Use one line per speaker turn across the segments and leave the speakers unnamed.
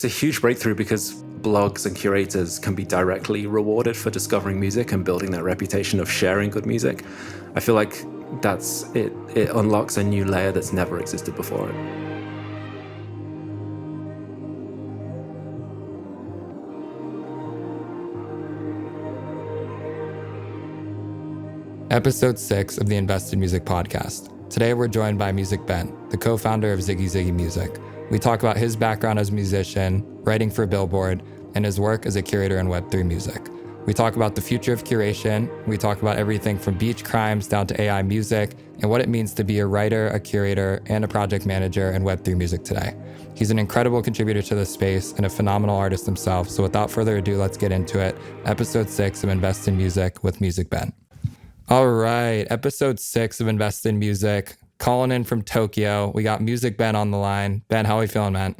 It's a huge breakthrough because blogs and curators can be directly rewarded for discovering music and building that reputation of sharing good music. I feel like that's it. It unlocks a new layer that's never existed before.
Episode 6 of the Invested Music podcast. Today we're joined by MusicBen, the co-founder of Ziggy Ziggy Music. We talk about his background as a musician, writing for Billboard, and his work as a curator in Web3 music. We talk about the future of curation. We talk about everything from Beachcrimes down to AI music and what it means to be a writer, a curator, and a project manager in Web3 music today. He's an incredible contributor to the space and a phenomenal artist himself. So without further ado, let's get into it. Episode 6 of Invest in Music with MusicBen. All right, episode 6 of Invest in Music. Calling in from Tokyo. We got MusicBen on the line. Ben, how are you feeling, man?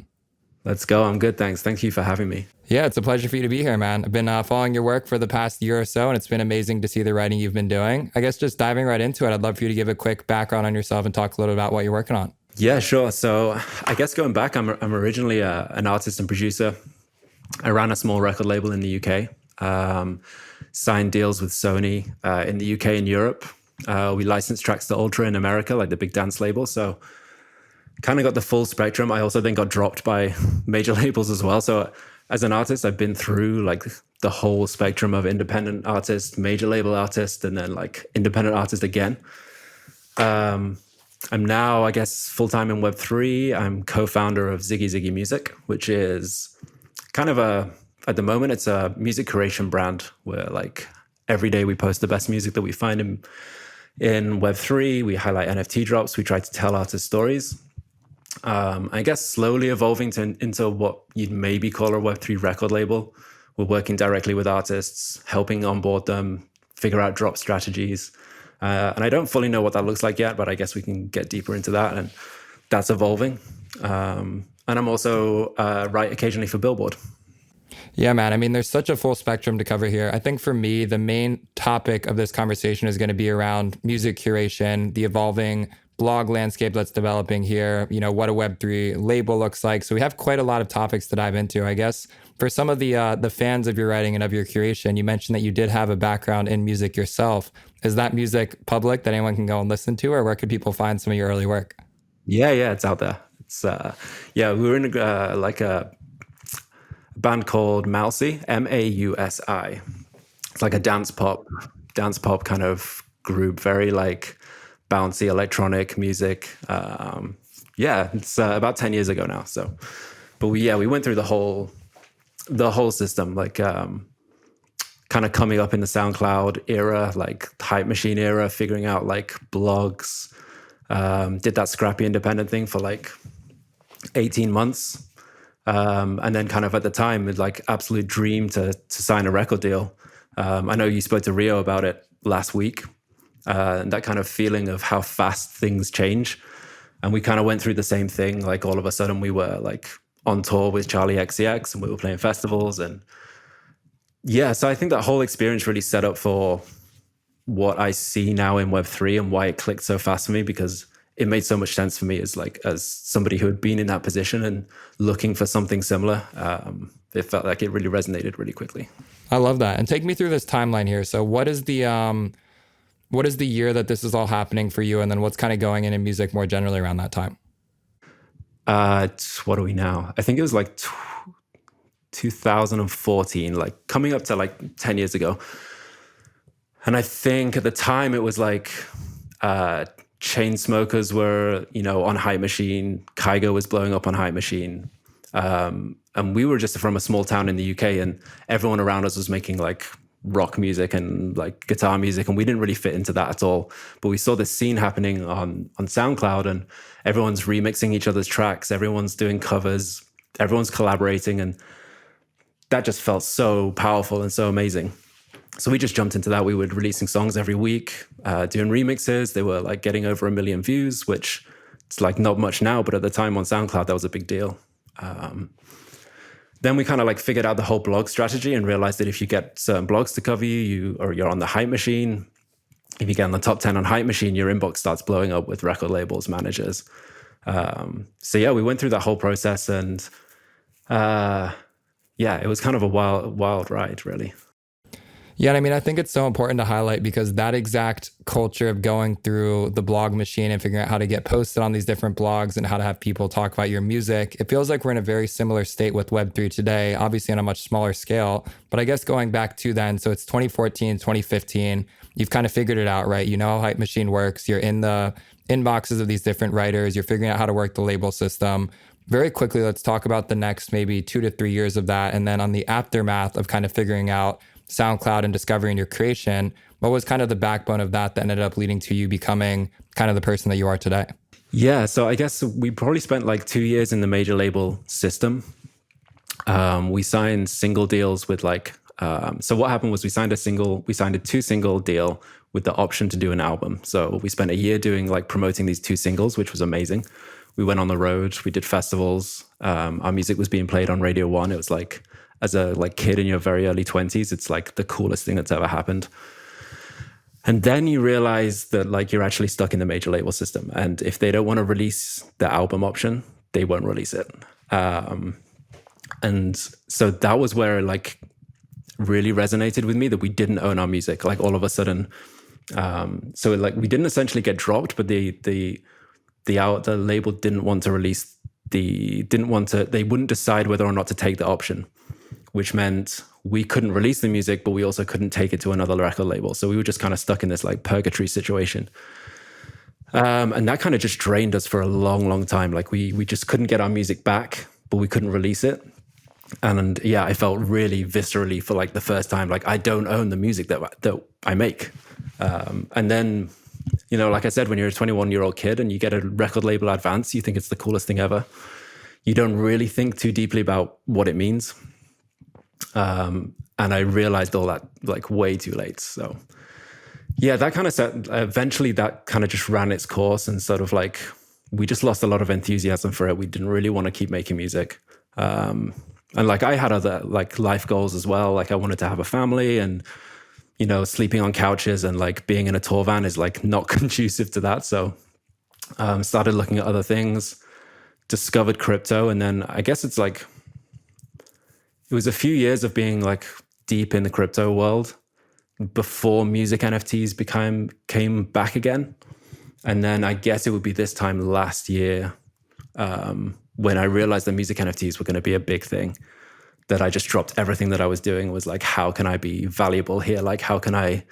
Let's go. I'm good, thanks. Thank you for having me.
Yeah, it's a pleasure for you to be here, man. I've been following your work for the past year or so, and it's been amazing to see the writing you've been doing. I guess just diving right into it, I'd love for you to give a quick background on yourself and talk a little bit about what you're working on.
Yeah, sure. So I guess going back, I'm originally an artist and producer. I ran a small record label in the UK, signed deals with Sony in the UK and Europe. We licensed tracks to Ultra in America, like the big dance label. So kind of got the full spectrum. I also then got dropped by major labels as well. So as an artist, I've been through like the whole spectrum of independent artist, major label artist, and then like independent artist again. I'm now, I guess, full-time in Web3. I'm co-founder of Ziggy Ziggy Music, which is kind of at the moment, it's a music curation brand where like every day we post the best music that we find in Web3. We highlight NFT drops. We try to tell artist stories. I guess slowly evolving into what you'd maybe call a Web3 record label. We're working directly with artists, helping onboard them, figure out drop strategies. And I don't fully know what that looks like yet, but I guess we can get deeper into that. And that's evolving. And I'm also write occasionally for Billboard.
Yeah, man. I mean, there's such a full spectrum to cover here. I think for me, the main topic of this conversation is going to be around music curation, the evolving blog landscape that's developing here, you know, what a Web3 label looks like. So we have quite a lot of topics to dive into. I guess for some of the fans of your writing and of your curation, you mentioned that you did have a background in music yourself. Is that music public that anyone can go and listen to, or where could people find some of your early work?
Yeah, it's out there. It's we were in a band called Mousy, Mausi. It's like a dance pop kind of group, very like bouncy electronic music. It's about 10 years ago now. So, but we went through the whole system, like kind of coming up in the SoundCloud era, like Hype Machine era, figuring out like blogs. Did that scrappy independent thing for like 18 months. And then kind of at the time, it like absolute dream to sign a record deal. I know you spoke to Rio about it last week, and that kind of feeling of how fast things change. And we kind of went through the same thing. Like all of a sudden we were like on tour with Charlie XCX and we were playing festivals. And yeah, so I think that whole experience really set up for what I see now in Web3 and why it clicked so fast for me, because it made so much sense for me as somebody who had been in that position and looking for something similar. It felt like it really resonated really quickly.
I love that. And take me through this timeline here. So what is the year that this is all happening for you? And then what's kind of going in music more generally around that time?
What are we now? I think it was like 2014, like coming up to like 10 years ago. And I think at the time it was like, Chainsmokers were, on Hype Machine. Kygo was blowing up on Hype Machine. And we were just from a small town in the UK, and everyone around us was making like rock music and like guitar music, and we didn't really fit into that at all. But we saw this scene happening on SoundCloud, and everyone's remixing each other's tracks, everyone's doing covers, everyone's collaborating, and that just felt so powerful and so amazing. So we just jumped into that. We were releasing songs every week, doing remixes. They were like getting over 1 million views, which it's like not much now, but at the time on SoundCloud, that was a big deal. Then we kind of like figured out the whole blog strategy and realized that if you get certain blogs to cover you, or you're on the Hype Machine, if you get on the top 10 on Hype Machine, your inbox starts blowing up with record labels, managers. We went through that whole process, and Yeah, it was kind of a wild ride, really.
Yeah, and I mean, I think it's so important to highlight because that exact culture of going through the blog machine and figuring out how to get posted on these different blogs and how to have people talk about your music, it feels like we're in a very similar state with Web3 today, obviously on a much smaller scale. But I guess going back to then, so it's 2014, 2015, you've kind of figured it out, right? You know how Hype Machine works. You're in the inboxes of these different writers. You're figuring out how to work the label system. Very quickly, let's talk about the next maybe 2 to 3 years of that. And then on the aftermath of kind of figuring out SoundCloud and discovering your creation, what was kind of the backbone of that ended up leading to you becoming kind of the person that you are today?
Yeah, so I guess we probably spent like 2 years in the major label system. We signed single deals with like, so what happened was we signed a 2-single deal with the option to do an album. So we spent a year doing like promoting these 2 singles, which was amazing. We went on the road, we did festivals. Our music was being played on Radio 1. It was like, as a like kid in your very early 20s, it's like the coolest thing that's ever happened. And then you realize that like you're actually stuck in the major label system. And if they don't want to release the album option, they won't release it. And so that was where it like really resonated with me, that we didn't own our music. Like all of a sudden, so like we didn't essentially get dropped, but the label didn't want to release they wouldn't decide whether or not to take the option, which meant we couldn't release the music, but we also couldn't take it to another record label. So we were just kind of stuck in this like purgatory situation. And that kind of just drained us for a long, long time. Like we just couldn't get our music back, but we couldn't release it. And yeah, I felt really viscerally for like the first time, like I don't own the music that I make. And then, you know, like I said, when you're a 21-year-old kid and you get a record label advance, you think it's the coolest thing ever. You don't really think too deeply about what it means. And I realized all that like way too late. So yeah, that kind of eventually that kind of just ran its course, and sort of like, we just lost a lot of enthusiasm for it. We didn't really want to keep making music. And like I had other like life goals as well. Like I wanted to have a family, and, you know, sleeping on couches and like being in a tour van is like not conducive to that. So started looking at other things, discovered crypto. And then I guess it's like, it was a few years of being like deep in the crypto world before music NFTs came back again. And then I guess it would be this time last year when I realized that music NFTs were going to be a big thing, that I just dropped everything that I was doing. Was like, how can I be valuable here? Like, how can I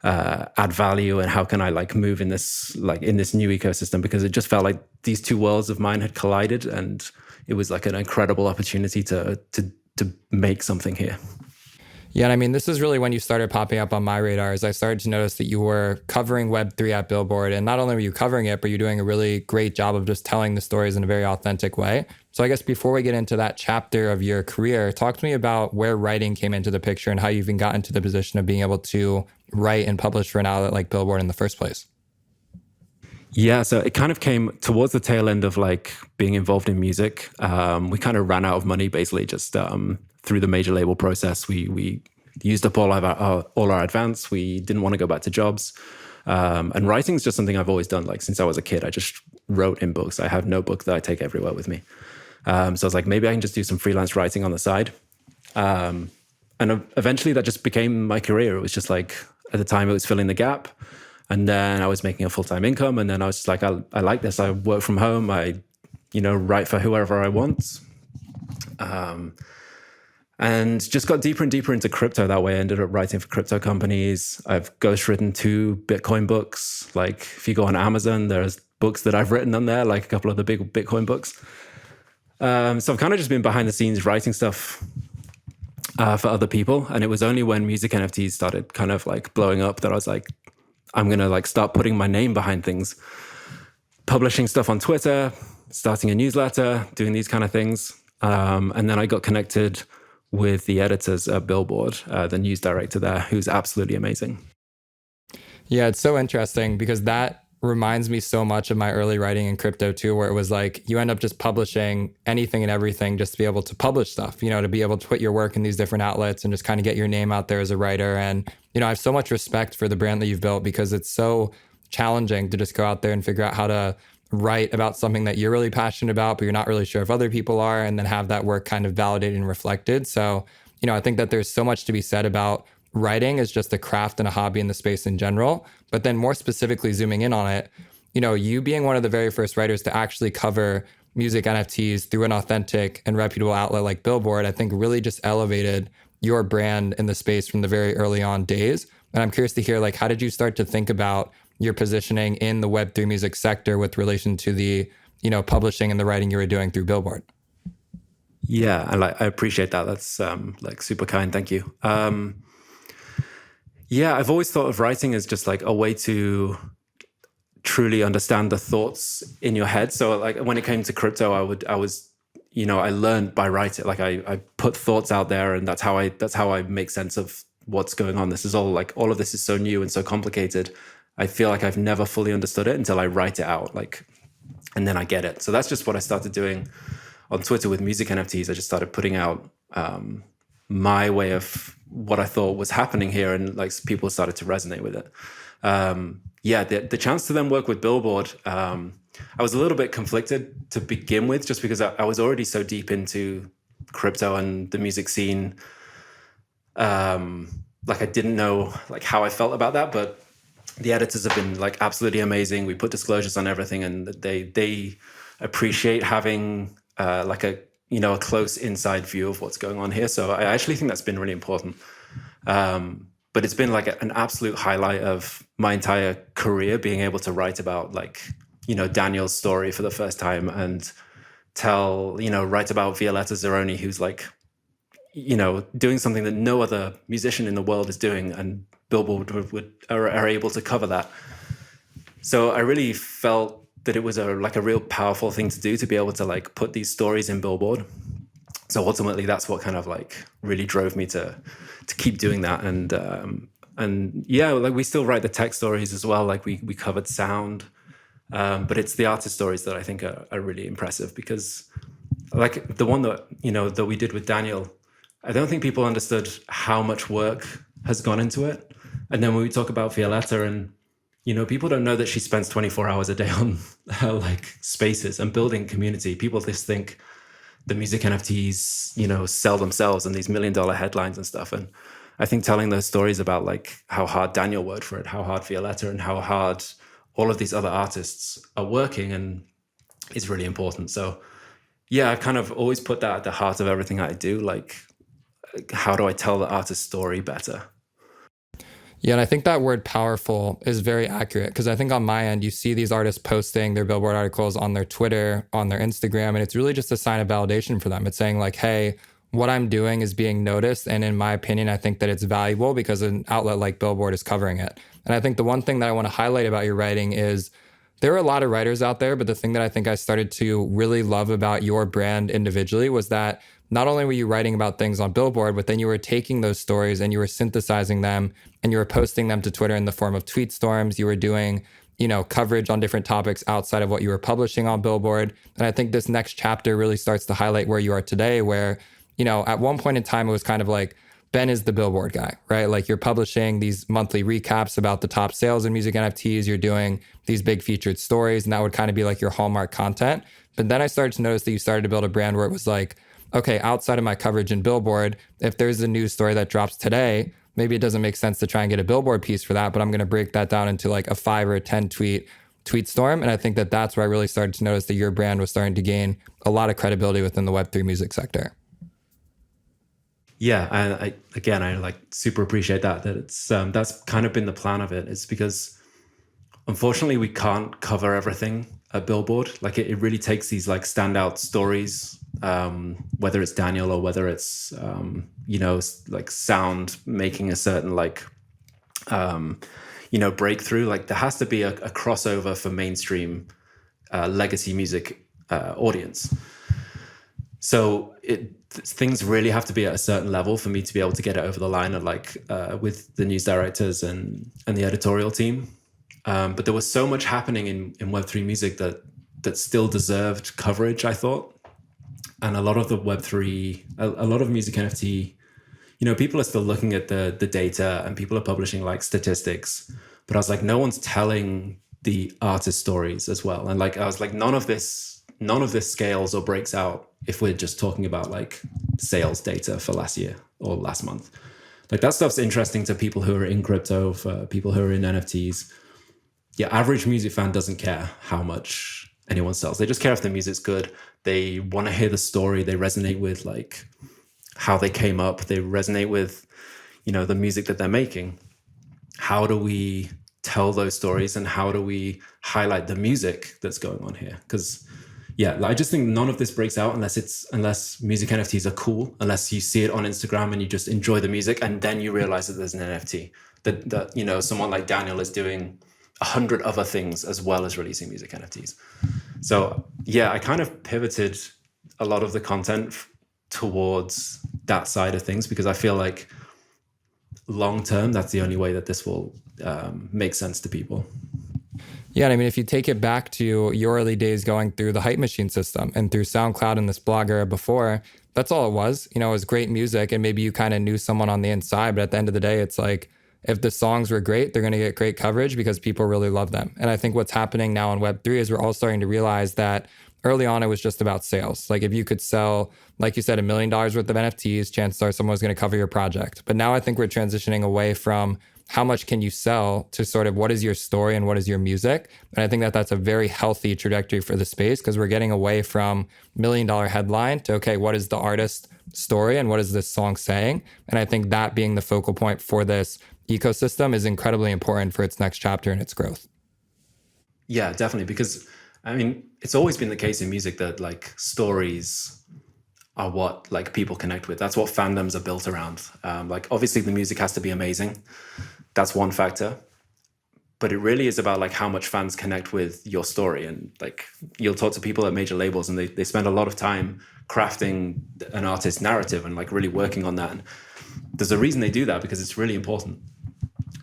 add value, and how can I like move in this new ecosystem? Because it just felt like these two worlds of mine had collided, and it was like an incredible opportunity to make something here.
Yeah, and I mean, this is really when you started popping up on my radar, as I started to notice that you were covering Web3 at Billboard. And not only were you covering it, but you're doing a really great job of just telling the stories in a very authentic way. So I guess before we get into that chapter of your career, talk to me about where writing came into the picture and how you even got into the position of being able to write and publish for an outlet like Billboard in the first place.
Yeah, so it kind of came towards the tail end of like being involved in music. We kind of ran out of money, basically, just through the major label process. We used up all our advance. We didn't want to go back to jobs. And writing is just something I've always done. Like since I was a kid, I just wrote in books. I have a notebook that I take everywhere with me. So I was like, maybe I can just do some freelance writing on the side. And eventually that just became my career. It was just like, at the time it was filling the gap. And then I was making a full-time income. And then I was just like, I like this. I work from home. I, write for whoever I want. And just got deeper and deeper into crypto that way. I ended up writing for crypto companies. I've ghostwritten 2 Bitcoin books. Like if you go on Amazon, there's books that I've written on there, like a couple of the big Bitcoin books. So I've kind of just been behind the scenes writing stuff for other people. And it was only when music NFTs started kind of like blowing up that I was like, I'm going to like start putting my name behind things, publishing stuff on Twitter, starting a newsletter, doing these kind of things. And then I got connected with the editors at Billboard, the news director there, who's absolutely amazing.
Yeah, it's so interesting because that reminds me so much of my early writing in crypto too, where it was like you end up just publishing anything and everything just to be able to publish stuff, to be able to put your work in these different outlets and just kind of get your name out there as a writer. And, I have so much respect for the brand that you've built because it's so challenging to just go out there and figure out how to write about something that you're really passionate about, but you're not really sure if other people are, and then have that work kind of validated and reflected. So, I think that there's so much to be said about writing as just a craft and a hobby in the space in general, but then more specifically zooming in on it, you being one of the very first writers to actually cover music NFTs through an authentic and reputable outlet like Billboard, I think really just elevated your brand in the space from the very early on days. And I'm curious to hear, like, how did you start to think about your positioning in the Web3 music sector with relation to the, publishing and the writing you were doing through Billboard?
Yeah, I appreciate that. That's super kind. Thank you. Yeah, I've always thought of writing as just like a way to truly understand the thoughts in your head. So like when it came to crypto, I learned by writing. Like I put thoughts out there, and that's how I make sense of what's going on. This is all of this is so new and so complicated. I feel like I've never fully understood it until I write it out, and then I get it. So that's just what I started doing on Twitter with music NFTs. I just started putting out my way of what I thought was happening here, and like people started to resonate with it. The chance to then work with Billboard, I was a little bit conflicted to begin with, just because I was already so deep into crypto and the music scene. I didn't know like how I felt about that, but the editors have been like absolutely amazing. We put disclosures on everything, and they appreciate having a close inside view of what's going on here. So I actually think that's been really important. But it's been like an absolute highlight of my entire career, being able to write about Daniel's story for the first time, and write about Violetta Zeroni, who's doing something that no other musician in the world is doing, and Billboard are able to cover that. So I really felt that it was a real powerful thing to do, to be able to put these stories in Billboard. So ultimately, that's what kind of really drove me to keep doing that. And we still write the tech stories as well. We covered sound, but it's the artist stories that I think are really impressive, because the one that we did with Daniel, I don't think people understood how much work has gone into it. And then when we talk about Violetta, and people don't know that she spends 24 hours a day on her spaces and building community. People just think the music NFTs, sell themselves and these $1 million headlines and stuff. And I think telling those stories about how hard Daniel worked for it, how hard Violetta, and how hard all of these other artists are working, and is really important. So yeah, I've kind of always put that at the heart of everything I do. How do I tell the artist's story better?
Yeah, and I think that word powerful is very accurate, because I think on my end, you see these artists posting their Billboard articles on their Twitter, on their Instagram, and it's really just a sign of validation for them. It's saying hey, what I'm doing is being noticed. And in my opinion, I think that it's valuable because an outlet like Billboard is covering it. And I think the one thing that I want to highlight about your writing is there are a lot of writers out there, but the thing that I think I started to really love about your brand individually was that not only were you writing about things on Billboard, but then you were taking those stories and you were synthesizing them and you were posting them to Twitter in the form of tweet storms. You were doing, coverage on different topics outside of what you were publishing on Billboard. And I think this next chapter really starts to highlight where you are today, where, at one point in time, it was kind of like, Ben is the Billboard guy, right? You're publishing these monthly recaps about the top sales in music NFTs. You're doing these big featured stories, and that would kind of be your hallmark content. But then I started to notice that you started to build a brand where it was okay, outside of my coverage in Billboard, if there's a news story that drops today, maybe it doesn't make sense to try and get a Billboard piece for that, but I'm going to break that down into a 5 or a 10 tweet storm. And I think that that's where I really started to notice that your brand was starting to gain a lot of credibility within the Web3 music sector.
Yeah, I super appreciate that it's that's kind of been the plan of it. It's because unfortunately we can't cover everything at Billboard. It really takes these standout stories, whether it's Daniel or whether it's sound making a certain breakthrough. There has to be a crossover for mainstream legacy music audience. So things really have to be at a certain level for me to be able to get it over the line, and with the news directors and the editorial team. But there was so much happening in Web3 music that still deserved coverage, I thought. And a lot of the Web3, a lot of music NFT, people are still looking at the data, and people are publishing statistics. But I was no one's telling the artist stories as well. And like I was like, none of this scales or breaks out if we're just talking about like sales data for last year or last month. Like that stuff's interesting to people who are in crypto, for people who are in NFTs. Yeah, average music fan doesn't care how much anyone sells. They just care if the music's good. They want to hear the story. They resonate with like how they came up. They resonate with, the music that they're making. How do we tell those stories, and how do we highlight the music that's going on here? Because I just think none of this breaks out unless music NFTs are cool, unless you see it on Instagram and you just enjoy the music, and then you realize that there's an NFT that someone like Daniel is doing 100 other things as well as releasing music NFTs. So I kind of pivoted a lot of the content towards that side of things, because I feel like long term, that's the only way that this will make sense to people.
Yeah, and I mean, if you take it back to your early days going through the Hype Machine system and through SoundCloud and this blog era before, that's all it was. It was great music, and maybe you kind of knew someone on the inside, but at the end of the day, it's like, if the songs were great, they're going to get great coverage because people really love them. And I think what's happening now in Web3 is we're all starting to realize that early on, it was just about sales. Like if you could sell, like you said, $1 million worth of NFTs, chances are someone was going to cover your project. But now I think we're transitioning away from how much can you sell to sort of what is your story and what is your music. And I think that that's a very healthy trajectory for the space, because we're getting away from $1 million headline to, okay, what is the artist story and what is this song saying? And I think that being the focal point for this ecosystem is incredibly important for its next chapter and its growth.
Yeah, definitely. Because I mean, it's always been the case in music that like stories are what like people connect with. That's what fandoms are built around. Like obviously the music has to be amazing. That's one factor. But it really is about like how much fans connect with your story. And like you'll talk to people at major labels and they spend a lot of time crafting an artist's narrative and like really working on that. And there's a reason they do that, because it's really important.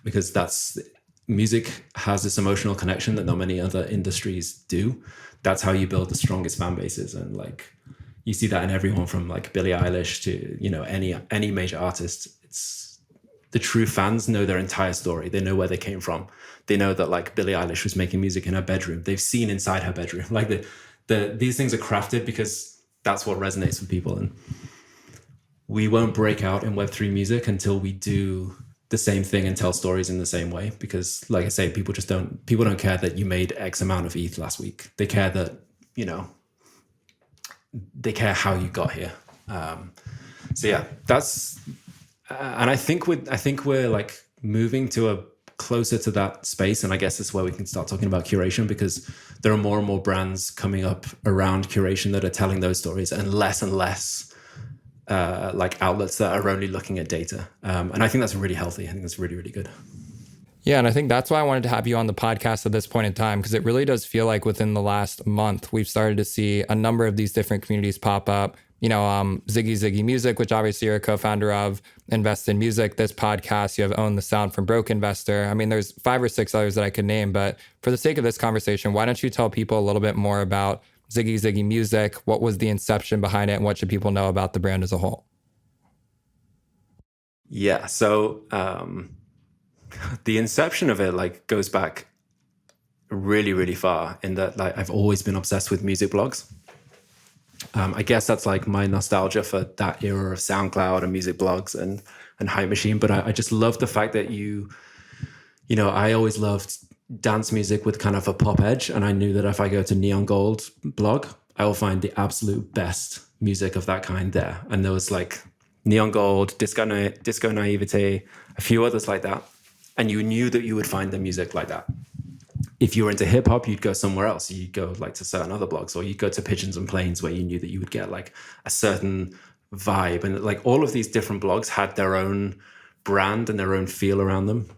Because music has this emotional connection that not many other industries do. That's how you build the strongest fan bases. And like you see that in everyone from like Billie Eilish to any major artist. It's the true fans know their entire story. They know where they came from. They know that like Billie Eilish was making music in her bedroom. They've seen inside her bedroom. Like these things are crafted because that's what resonates with people. And we won't break out in Web3 music until we do the same thing and tell stories in the same way. Because like I say, people don't care that you made X amount of ETH last week. They care that, they care how you got here. And I think we're like moving to closer to that space. And I guess that's where we can start talking about curation, because there are more and more brands coming up around curation that are telling those stories, and less like outlets that are only looking at data. And I think that's really healthy. I think that's really, really good.
Yeah, and I think that's why I wanted to have you on the podcast at this point in time, because it really does feel like within the last month, we've started to see a number of these different communities pop up. Ziggy Ziggy Music, which obviously you're a co-founder of, Invest in Music, this podcast, you have Own the Sound from Broke Investor. I mean, there's 5 or 6 others that I could name, but for the sake of this conversation, why don't you tell people a little bit more about Ziggy Ziggy Music? What was the inception behind it, and what should people know about the brand as a whole?
Yeah, so the inception of it like goes back really, really far, in that like I've always been obsessed with music blogs. I guess that's like my nostalgia for that era of SoundCloud and music blogs and Hype Machine. But I just love the fact that I always loved dance music with kind of a pop edge. And I knew that if I go to Neon Gold blog, I will find the absolute best music of that kind there. And there was like Neon Gold, Disco Naivete, a few others like that. And you knew that you would find the music like that. If you were into hip hop, you'd go somewhere else. You'd go like to certain other blogs, or you'd go to Pigeons and Planes, where you knew that you would get like a certain vibe. And like all of these different blogs had their own brand and their own feel around them.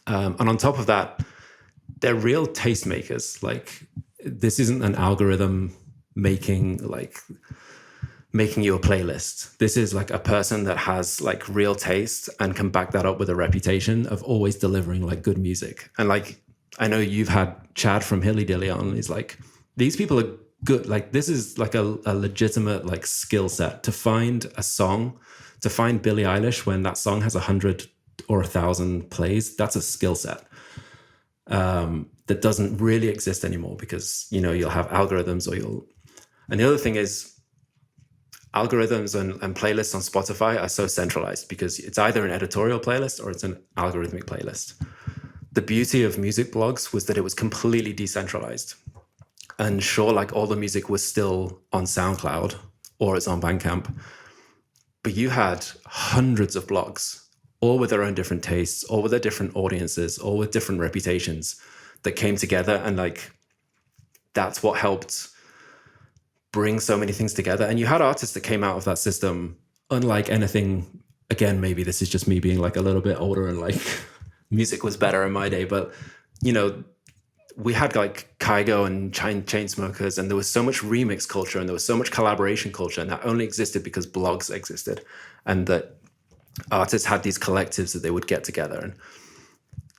And on top of that, they're real tastemakers. Like this isn't an algorithm making you a playlist. This is like a person that has like real taste and can back that up with a reputation of always delivering like good music. And like, I know you've had Chad from Hilly Dilly on. He's like, these people are good. Like this is like a legitimate like skill set to find a song, to find Billie Eilish when that song has 100 or 1,000 plays. That's a skill set. that doesn't really exist anymore because, you'll have algorithms and the other thing is algorithms and playlists on Spotify are so centralized because it's either an editorial playlist or it's an algorithmic playlist. The beauty of music blogs was that it was completely decentralized. And sure, like all the music was still on SoundCloud or it's on Bandcamp, but you had hundreds of blogs, all with their own different tastes, all with their different audiences, all with different reputations that came together. And like, that's what helped bring so many things together. And you had artists that came out of that system, unlike anything, again, maybe this is just me being like a little bit older and like music was better in my day, but we had like Kygo and Chainsmokers, and there was so much remix culture and there was so much collaboration culture, and that only existed because blogs existed and that artists had these collectives that they would get together. And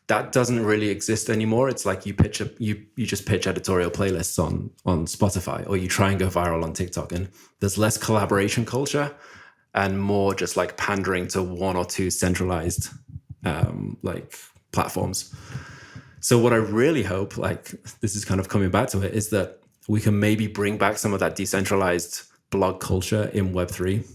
that doesn't really exist anymore. It's like you just pitch editorial playlists on Spotify, or you try and go viral on TikTok, and there's less collaboration culture and more just like pandering to one or two centralized like platforms. So what I really hope, like this is kind of coming back to it, is that we can maybe bring back some of that decentralized blog culture in Web3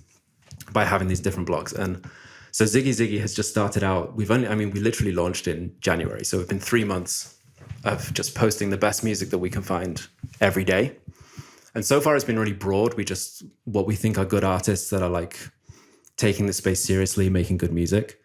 by having these different blogs. And so Ziggy Ziggy has just started out. We literally launched in January. So it's been 3 months of just posting the best music that we can find every day. And so far it's been really broad. What we think are good artists that are like taking the space seriously, making good music.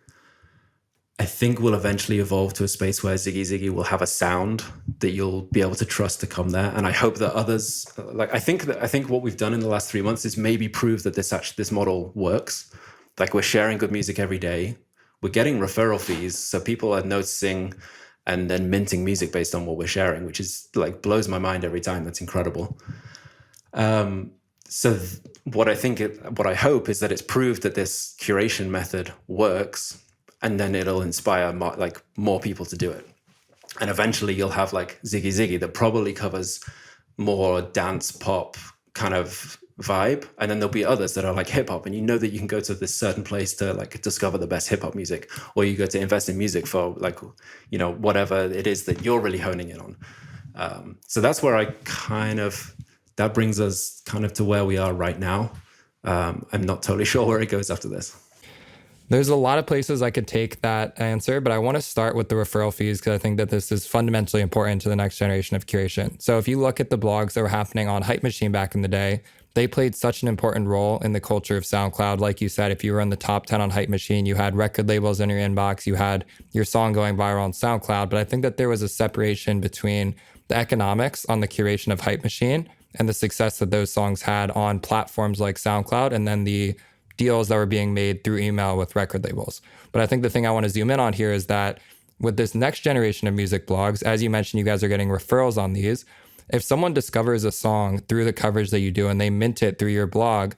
I think we'll eventually evolve to a space where Ziggy Ziggy will have a sound that you'll be able to trust to come there. And I hope that others, I think what we've done in the last 3 months is maybe prove that this model works. Like we're sharing good music every day. We're getting referral fees. So people are noticing and then minting music based on what we're sharing, which is like blows my mind every time. That's incredible. What I hope is that it's proved that this curation method works, and then it'll inspire more people to do it. And eventually you'll have like Ziggy Ziggy that probably covers more dance pop kind of vibe. And then there'll be others that are like hip hop, and you know that you can go to this certain place to like discover the best hip hop music, or you go to invest in music for like, whatever it is that you're really honing in on. So that's where that brings us kind of to where we are right now. I'm not totally sure where it goes after this.
There's a lot of places I could take that answer, but I want to start with the referral fees because I think that this is fundamentally important to the next generation of curation. So if you look at the blogs that were happening on Hype Machine back in the day, they played such an important role in the culture of SoundCloud. Like you said, if you were in the top 10 on Hype Machine, you had record labels in your inbox, you had your song going viral on SoundCloud. But I think that there was a separation between the economics on the curation of Hype Machine and the success that those songs had on platforms like SoundCloud, and then the deals that were being made through email with record labels. But I think the thing I want to zoom in on here is that with this next generation of music blogs, as you mentioned, you guys are getting referrals on these. If someone discovers a song through the coverage that you do and they mint it through your blog,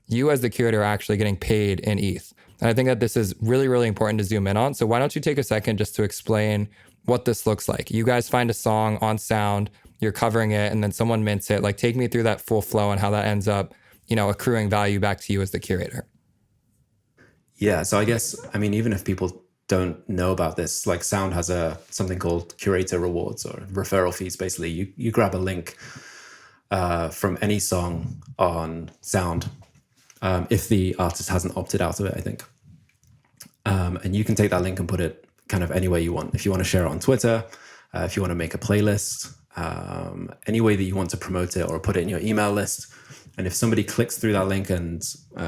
you as the curator are actually getting paid in ETH. And I think that this is really, really important to zoom in on. So why don't you take a second just to explain what this looks like? You guys find a song on Sound, you're covering it, and then someone mints it. Like, take me through that full flow and how that ends up accruing value back to you as the curator.
Yeah, so I guess, even if people don't know about this, like Sound has something called Curator Rewards or referral fees. Basically, you grab a link from any song on Sound, if the artist hasn't opted out of it, I think. And you can take that link and put it kind of any way you want. If you want to share it on Twitter, if you want to make a playlist, any way that you want to promote it or put it in your email list. And if somebody clicks through that link and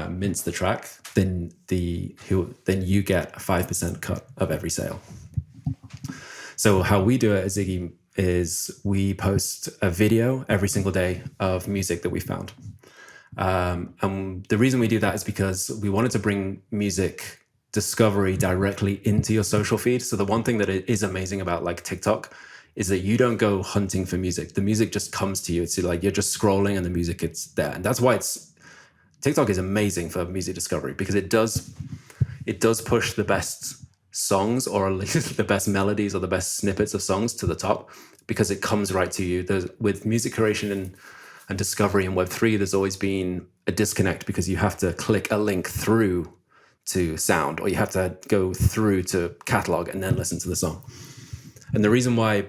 mints the track, then you get a 5% cut of every sale. So how we do it at Ziggy is we post a video every single day of music that we found. And the reason we do that is because we wanted to bring music discovery directly into your social feed. So the one thing that is amazing about like TikTok is that you don't go hunting for music. The music just comes to you. It's like you're just scrolling and the music, it's there. And that's why TikTok is amazing for music discovery, because it does push the best songs, or at least the best melodies or the best snippets of songs to the top, because it comes right to you. With music curation and discovery in Web3, there's always been a disconnect because you have to click a link through to Sound, or you have to go through to catalog and then listen to the song. And the reason why,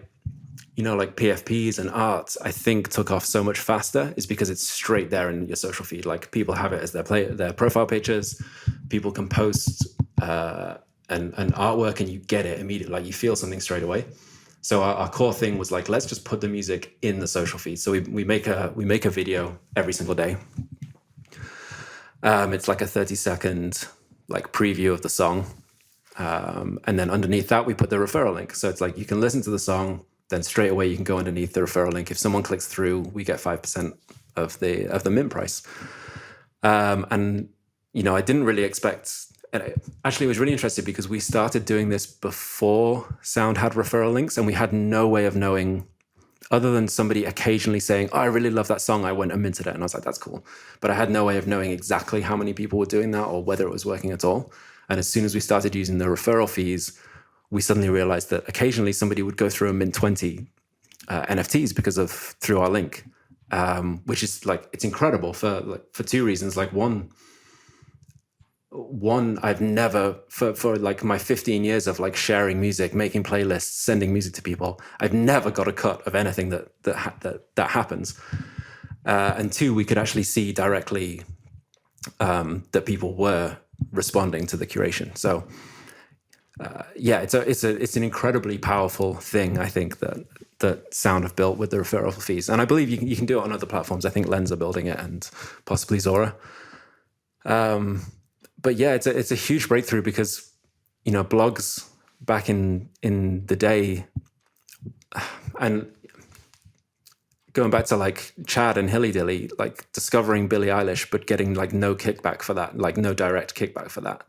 like PFPs and art, I think took off so much faster is because it's straight there in your social feed. Like people have it as their profile pictures. People can post an artwork and you get it immediately. Like you feel something straight away. So our core thing was like, let's just put the music in the social feed. So we make a video every single day. It's like a 30-second like preview of the song. And then underneath that, we put the referral link. So it's like you can listen to the song, then straight away you can go underneath the referral link. If someone clicks through, we get 5% of the mint price. And I didn't really expect. Actually, I was really interested because we started doing this before Sound had referral links, and we had no way of knowing, other than somebody occasionally saying, "Oh, I really love that song, I went and minted it," and I was like, "That's cool," but I had no way of knowing exactly how many people were doing that or whether it was working at all. And as soon as we started using the referral fees, we suddenly realized that occasionally somebody would go through and mint 20 NFTs through our link, which is like, it's incredible for two reasons. Like one, I've never, for like my 15 years of like sharing music, making playlists, sending music to people, I've never got a cut of anything that happens. And two, we could actually see directly that people were responding to the curation. So it's an incredibly powerful thing, I think, that Sound have built with the referral fees. And I believe you can do it on other platforms. I think Lens are building it and possibly Zora. But yeah, it's a huge breakthrough because, blogs back in the day, and going back to like Chad and Hilly Dilly, like discovering Billie Eilish, but getting like no kickback for that, like no direct kickback for that.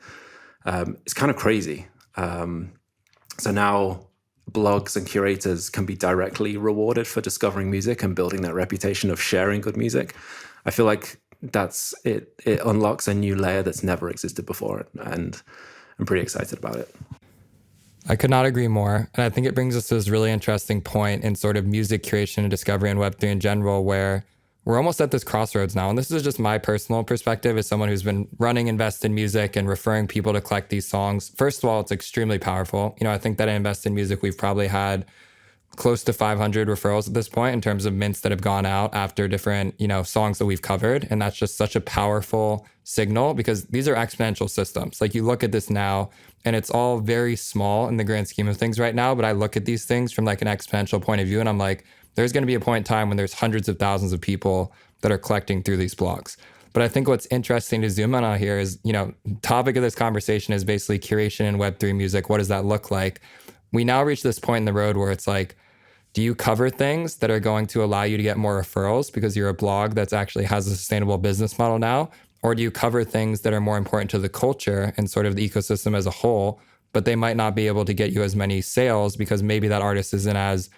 It's kind of crazy. So now blogs and curators can be directly rewarded for discovering music and building that reputation of sharing good music. I feel like that's it. It unlocks a new layer that's never existed before, and I'm pretty excited about it.
I could not agree more. And I think it brings us to this really interesting point in sort of music curation and discovery in Web3 in general, where we're almost at this crossroads now. And this is just my personal perspective as someone who's been running Invest in Music and referring people to collect these songs. First of all, it's extremely powerful. I think that at Invest in Music, we've probably had close to 500 referrals at this point in terms of mints that have gone out after different, songs that we've covered. And that's just such a powerful signal because these are exponential systems. Like you look at this now and it's all very small in the grand scheme of things right now. But I look at these things from like an exponential point of view and I'm like, there's going to be a point in time when there's hundreds of thousands of people that are collecting through these blogs. But I think what's interesting to zoom in on here is, topic of this conversation is basically curation in Web3 music. What does that look like? We now reach this point in the road where it's like, do you cover things that are going to allow you to get more referrals because you're a blog that actually has a sustainable business model now? Or do you cover things that are more important to the culture and sort of the ecosystem as a whole, but they might not be able to get you as many sales because maybe that artist isn't as,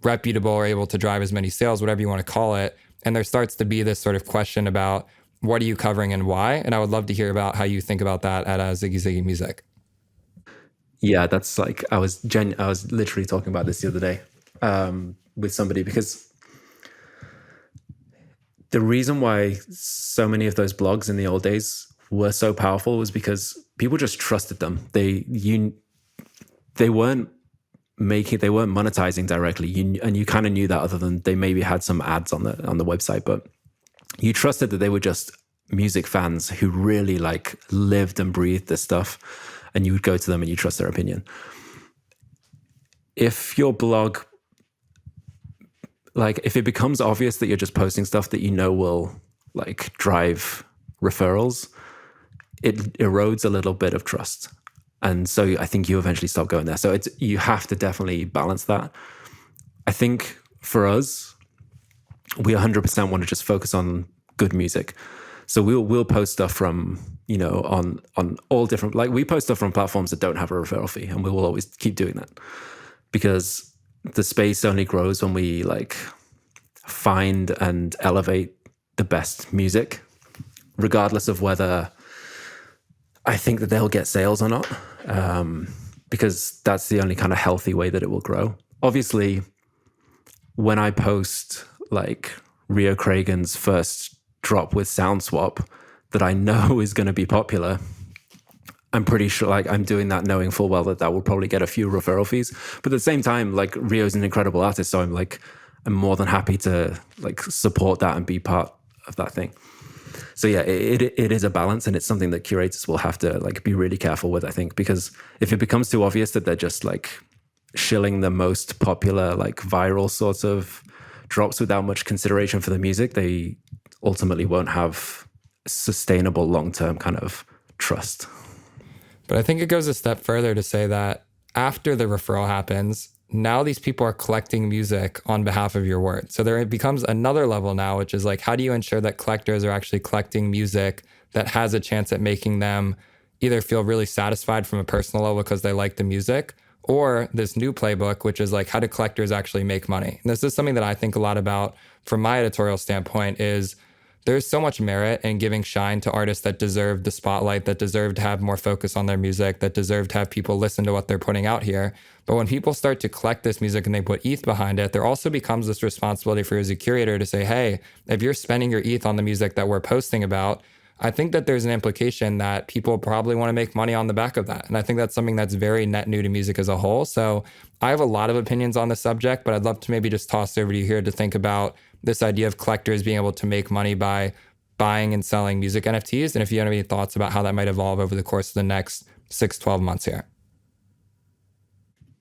reputable or able to drive as many sales, whatever you want to call it. And there starts to be this sort of question about what are you covering and why? And I would love to hear about how you think about that at Ziggy Ziggy Music.
Yeah, that's like, I was literally talking about this the other day with somebody, because the reason why so many of those blogs in the old days were so powerful was because people just trusted them. They weren't monetizing directly, and you kind of knew that, other than they maybe had some ads on the website, but you trusted that they were just music fans who really like lived and breathed this stuff, and you would go to them and you trust their opinion. If your blog, like if it becomes obvious that you're just posting stuff that will like drive referrals, it erodes a little bit of trust. And so I think you eventually stop going there. So you have to definitely balance that. I think for us, we 100% want to just focus on good music. So we'll post stuff from, on all different, like we post stuff from platforms that don't have a referral fee, and we will always keep doing that because the space only grows when we like find and elevate the best music, regardless of whether I think that they'll get sales or not, because that's the only kind of healthy way that it will grow. Obviously, when I post like Rio Cragen's first drop with SoundSwap that I know is going to be popular, I'm pretty sure like I'm doing that knowing full well that will probably get a few referral fees. But at the same time, like Rio's an incredible artist, so I'm more than happy to like support that and be part of that thing. So yeah, it is a balance, and it's something that curators will have to like be really careful with, I think, because if it becomes too obvious that they're just like shilling the most popular like viral sorts of drops without much consideration for the music, they ultimately won't have sustainable long-term kind of trust.
But I think it goes a step further to say that after the referral happens, now these people are collecting music on behalf of your work. So there becomes another level now, which is like, how do you ensure that collectors are actually collecting music that has a chance at making them either feel really satisfied from a personal level because they like the music, or this new playbook, which is like, how do collectors actually make money? And this is something that I think a lot about from my editorial standpoint is there's so much merit in giving shine to artists that deserve the spotlight, that deserve to have more focus on their music, that deserve to have people listen to what they're putting out here. But when people start to collect this music and they put ETH behind it, there also becomes this responsibility for you as a curator to say, hey, if you're spending your ETH on the music that we're posting about, I think that there's an implication that people probably want to make money on the back of that. And I think that's something that's very net new to music as a whole. So I have a lot of opinions on the subject, but I'd love to maybe just toss it over to you here to think about this idea of collectors being able to make money by buying and selling music NFTs. And if you have any thoughts about how that might evolve over the course of the next 6-12 months here.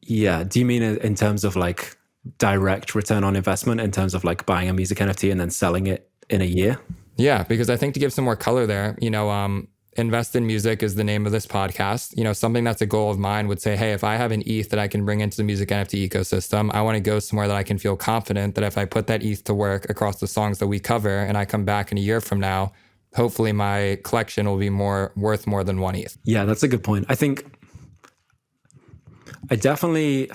Yeah. Do you mean in terms of like direct return on investment, in terms of like buying a music NFT and then selling it in a year?
Yeah, because I think to give some more color there, Invest in Music is the name of this podcast. Something that's a goal of mine would say, hey, if I have an ETH that I can bring into the music NFT ecosystem, I want to go somewhere that I can feel confident that if I put that ETH to work across the songs that we cover and I come back in a year from now, hopefully my collection will be worth more than one ETH.
Yeah, that's a good point. I think I definitely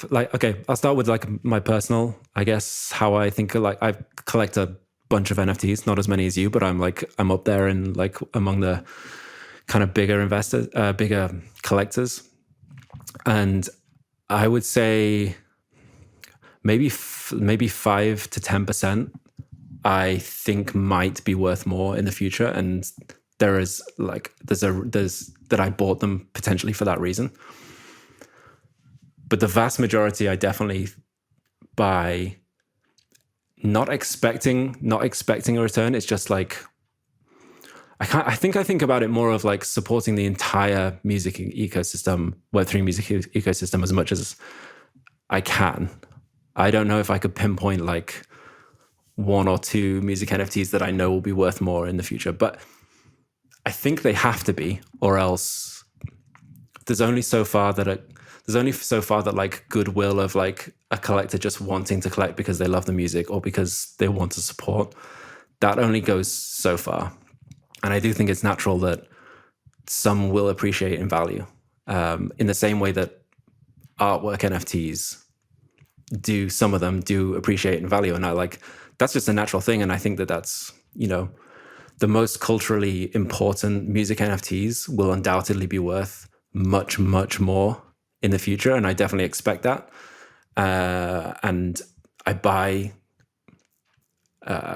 I'll start with like my personal, I guess, how I think like I collect a bunch of NFTs, not as many as you, but I'm up there in like among the kind of bigger investors, bigger collectors. And I would say maybe 5 to 10% I think might be worth more in the future. And there's that I bought them potentially for that reason. But the vast majority I definitely buy not expecting a return. It's just like I think about it more of like supporting the entire music ecosystem, Web3 music ecosystem, as much as I can. I don't know if I could pinpoint like 1 or 2 music NFTs that I know will be worth more in the future, but I think they have to be, or else there's only so far that like goodwill of like a collector just wanting to collect because they love the music or because they want to support, that only goes so far. And I do think it's natural that some will appreciate in value, in the same way that artwork NFTs do. Some of them do appreciate in value, and that's just a natural thing. And I think that's the most culturally important music NFTs will undoubtedly be worth much, much more in the future, and I definitely expect that. And I buy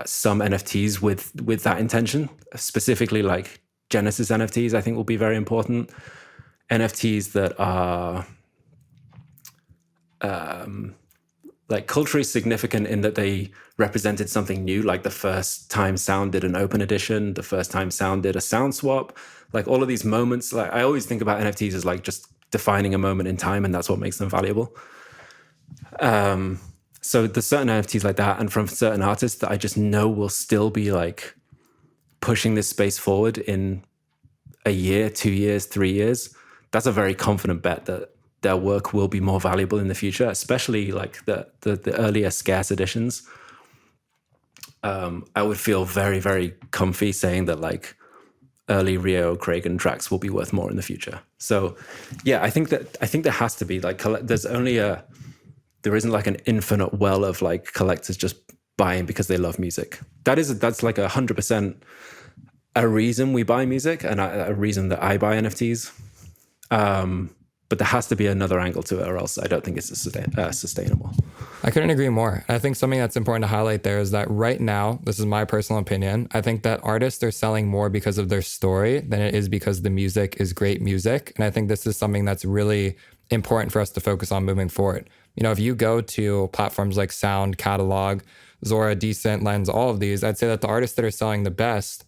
some NFTs with that intention, specifically like Genesis NFTs. I think will be very important. NFTs that are like culturally significant in that they represented something new, like the first time Sound did an open edition, the first time Sound did a sound swap, like all of these moments. Like I always think about NFTs as like just defining a moment in time, and that's what makes them valuable. So there's certain NFTs like that, and from certain artists that I just know will still be like pushing this space forward in a year, 2 years, 3 years. That's a very confident bet that their work will be more valuable in the future, especially like the earlier scarce editions. I would feel very, very comfy saying that like early Rio, Craig, and tracks will be worth more in the future. So yeah, I think there has to be like there isn't like an infinite well of like collectors just buying because they love music. That's like 100% a reason we buy music, and a reason that I buy NFTs. But there has to be another angle to it, or else I don't think it's sustainable.
I couldn't agree more. I think something that's important to highlight there is that right now, this is my personal opinion, I think that artists are selling more because of their story than it is because the music is great music. And I think this is something that's really important for us to focus on moving forward. You know, if you go to platforms like Sound, Catalog, Zora, Decent, Lens, all of these, I'd say that the artists that are selling the best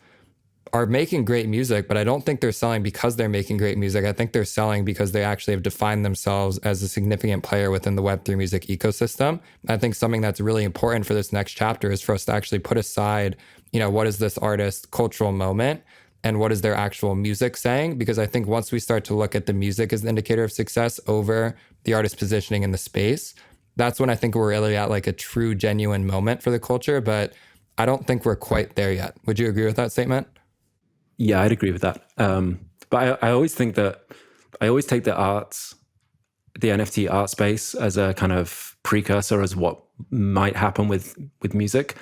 are making great music, but I don't think they're selling because they're making great music. I think they're selling because they actually have defined themselves as a significant player within the Web3 music ecosystem. I think something that's really important for this next chapter is for us to actually put aside, you know, what is this artist's cultural moment and what is their actual music saying? Because I think once we start to look at the music as the indicator of success over the artist positioning in the space, that's when I think we're really at like a true, genuine moment for the culture. But I don't think we're quite there yet. Would you agree with that statement?
Yeah, I'd agree with that. But I always think that I always take the arts, the NFT art space as a kind of precursor as what might happen with music.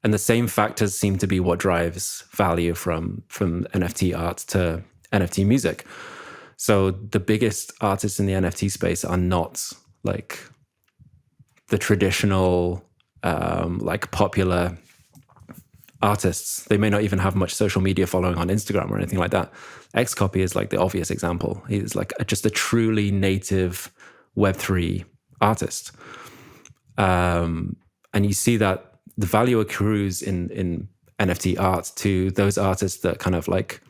And the same factors seem to be what drives value from NFT art to NFT music. So the biggest artists in the NFT space are not like the traditional, like popular artists. They may not even have much social media following on Instagram or anything like that. Xcopy is like the obvious example. He's like just a truly native Web3 artist. And you see that the value accrues in NFT art to those artists that kind of like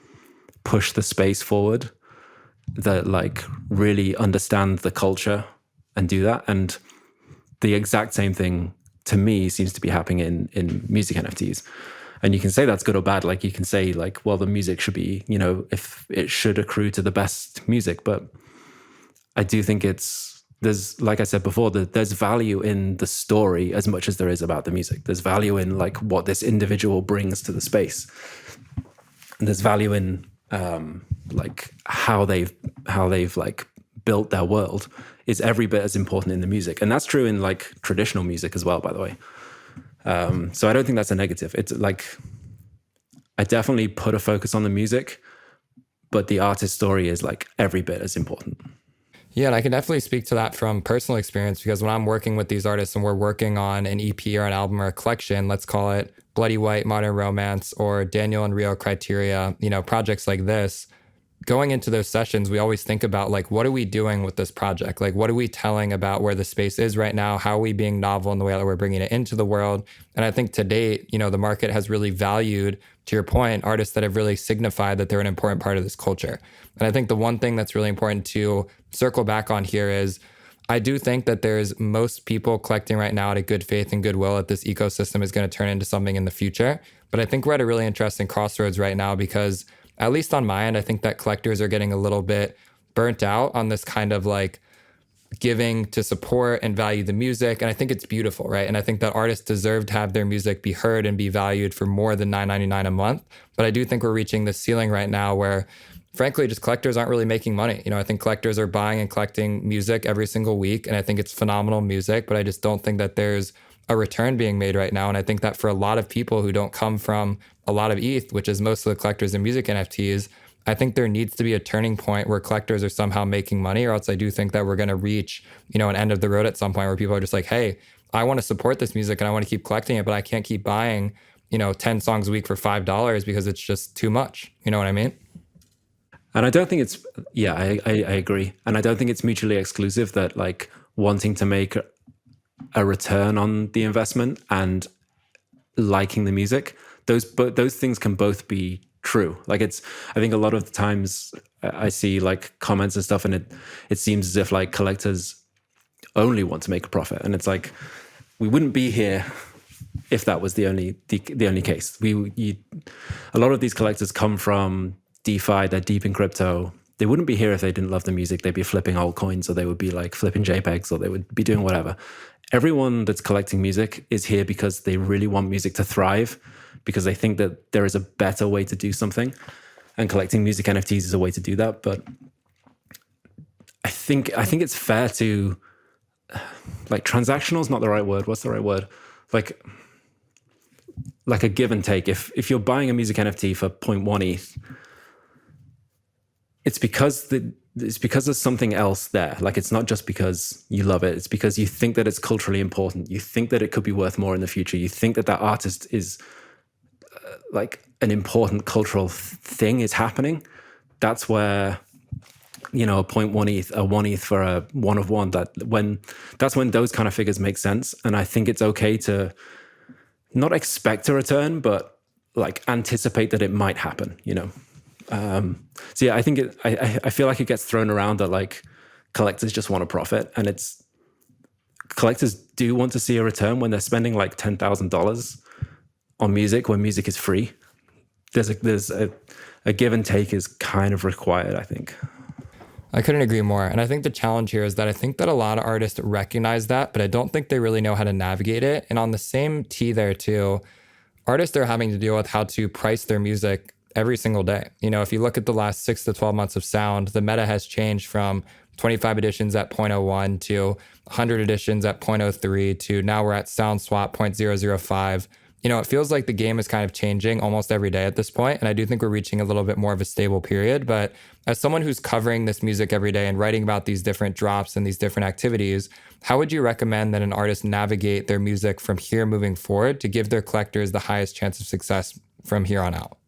push the space forward, that like really understand the culture and do that. And the exact same thing to me seems to be happening in music NFTs. And you can say that's good or bad. Like you can say like, well, the music should be, you know, if it should accrue to the best music. But I do think there's, like I said before, there's value in the story as much as there is about the music. There's value in like what this individual brings to the space. And there's value in like how they've like built their world is every bit as important in the music. And that's true in like traditional music as well, by the way. So I don't think that's a negative. It's like, I definitely put a focus on the music, but the artist story is like every bit as important.
Yeah, and I can definitely speak to that from personal experience, because when I'm working with these artists and we're working on an EP or an album or a collection, let's call it Bloody White, Modern Romance, or Daniel and Rio Criteria, you know, projects like this, going into those sessions, we always think about like, what are we doing with this project? Like, what are we telling about where the space is right now? How are we being novel in the way that we're bringing it into the world? And I think to date, you know, the market has really valued, to your point, artists that have really signified that they're an important part of this culture. And I think the one thing that's really important to circle back on here is, I do think that there's most people collecting right now out of good faith and goodwill that this ecosystem is going to turn into something in the future. But I think we're at a really interesting crossroads right now, because at least on my end, I think that collectors are getting a little bit burnt out on this kind of like giving to support and value the music. And I think it's beautiful, right? And I think that artists deserve to have their music be heard and be valued for more than $9.99 a month. But I do think we're reaching this ceiling right now where, frankly, just collectors aren't really making money. You know, I think collectors are buying and collecting music every single week, and I think it's phenomenal music, but I just don't think that there's a return being made right now. And I think that for a lot of people who don't come from a lot of ETH, which is most of the collectors in music NFTs, I think there needs to be a turning point where collectors are somehow making money, or else I do think that we're going to reach, you know, an end of the road at some point where people are just like, hey, I want to support this music and I want to keep collecting it, but I can't keep buying, you know, 10 songs a week for $5 because it's just too much. You know what I mean?
And I don't think it's, yeah, I agree. And I don't think it's mutually exclusive that like wanting to make a return on the investment and liking the music, those things can both be true. Like I think a lot of the times I see like comments and stuff, and it seems as if like collectors only want to make a profit. And it's like, we wouldn't be here if that was the only case. A lot of these collectors come from DeFi, they're deep in crypto. They wouldn't be here if they didn't love the music. They'd be flipping altcoins, or they would be like flipping JPEGs, or they would be doing whatever. Everyone that's collecting music is here because they really want music to thrive, because they think that there is a better way to do something. And collecting music NFTs is a way to do that. But I think it's fair to, like, transactional is not the right word. What's the right word? Like a give and take. If you're buying a music NFT for 0.1 ETH, it's because there's something else there. Like, it's not just because you love it. It's because you think that it's culturally important. You think that it could be worth more in the future. You think that that artist is like an important cultural thing is happening. That's where, you know, a 0.1 ETH, a 1 ETH for a 1 of 1, that's when those kind of figures make sense. And I think it's okay to not expect a return, but like anticipate that it might happen, you know? So yeah, I think I feel like it gets thrown around that like collectors just want to profit, and collectors do want to see a return when they're spending like $10,000 on music when music is free. There's a give and take is kind of required, I think.
I couldn't agree more. And I think the challenge here is that I think that a lot of artists recognize that, but I don't think they really know how to navigate it. And on the same tee there too, artists are having to deal with how to price their music every single day. You know, if you look at the last 6 to 12 months of sound, the meta has changed from 25 editions at 0.01 to 100 editions at 0.03 to now we're at sound swap 0.005. You know, it feels like the game is kind of changing almost every day at this point. And I do think we're reaching a little bit more of a stable period. But as someone who's covering this music every day and writing about these different drops and these different activities, how would you recommend that an artist navigate their music from here moving forward to give their collectors the highest chance of success from here on out?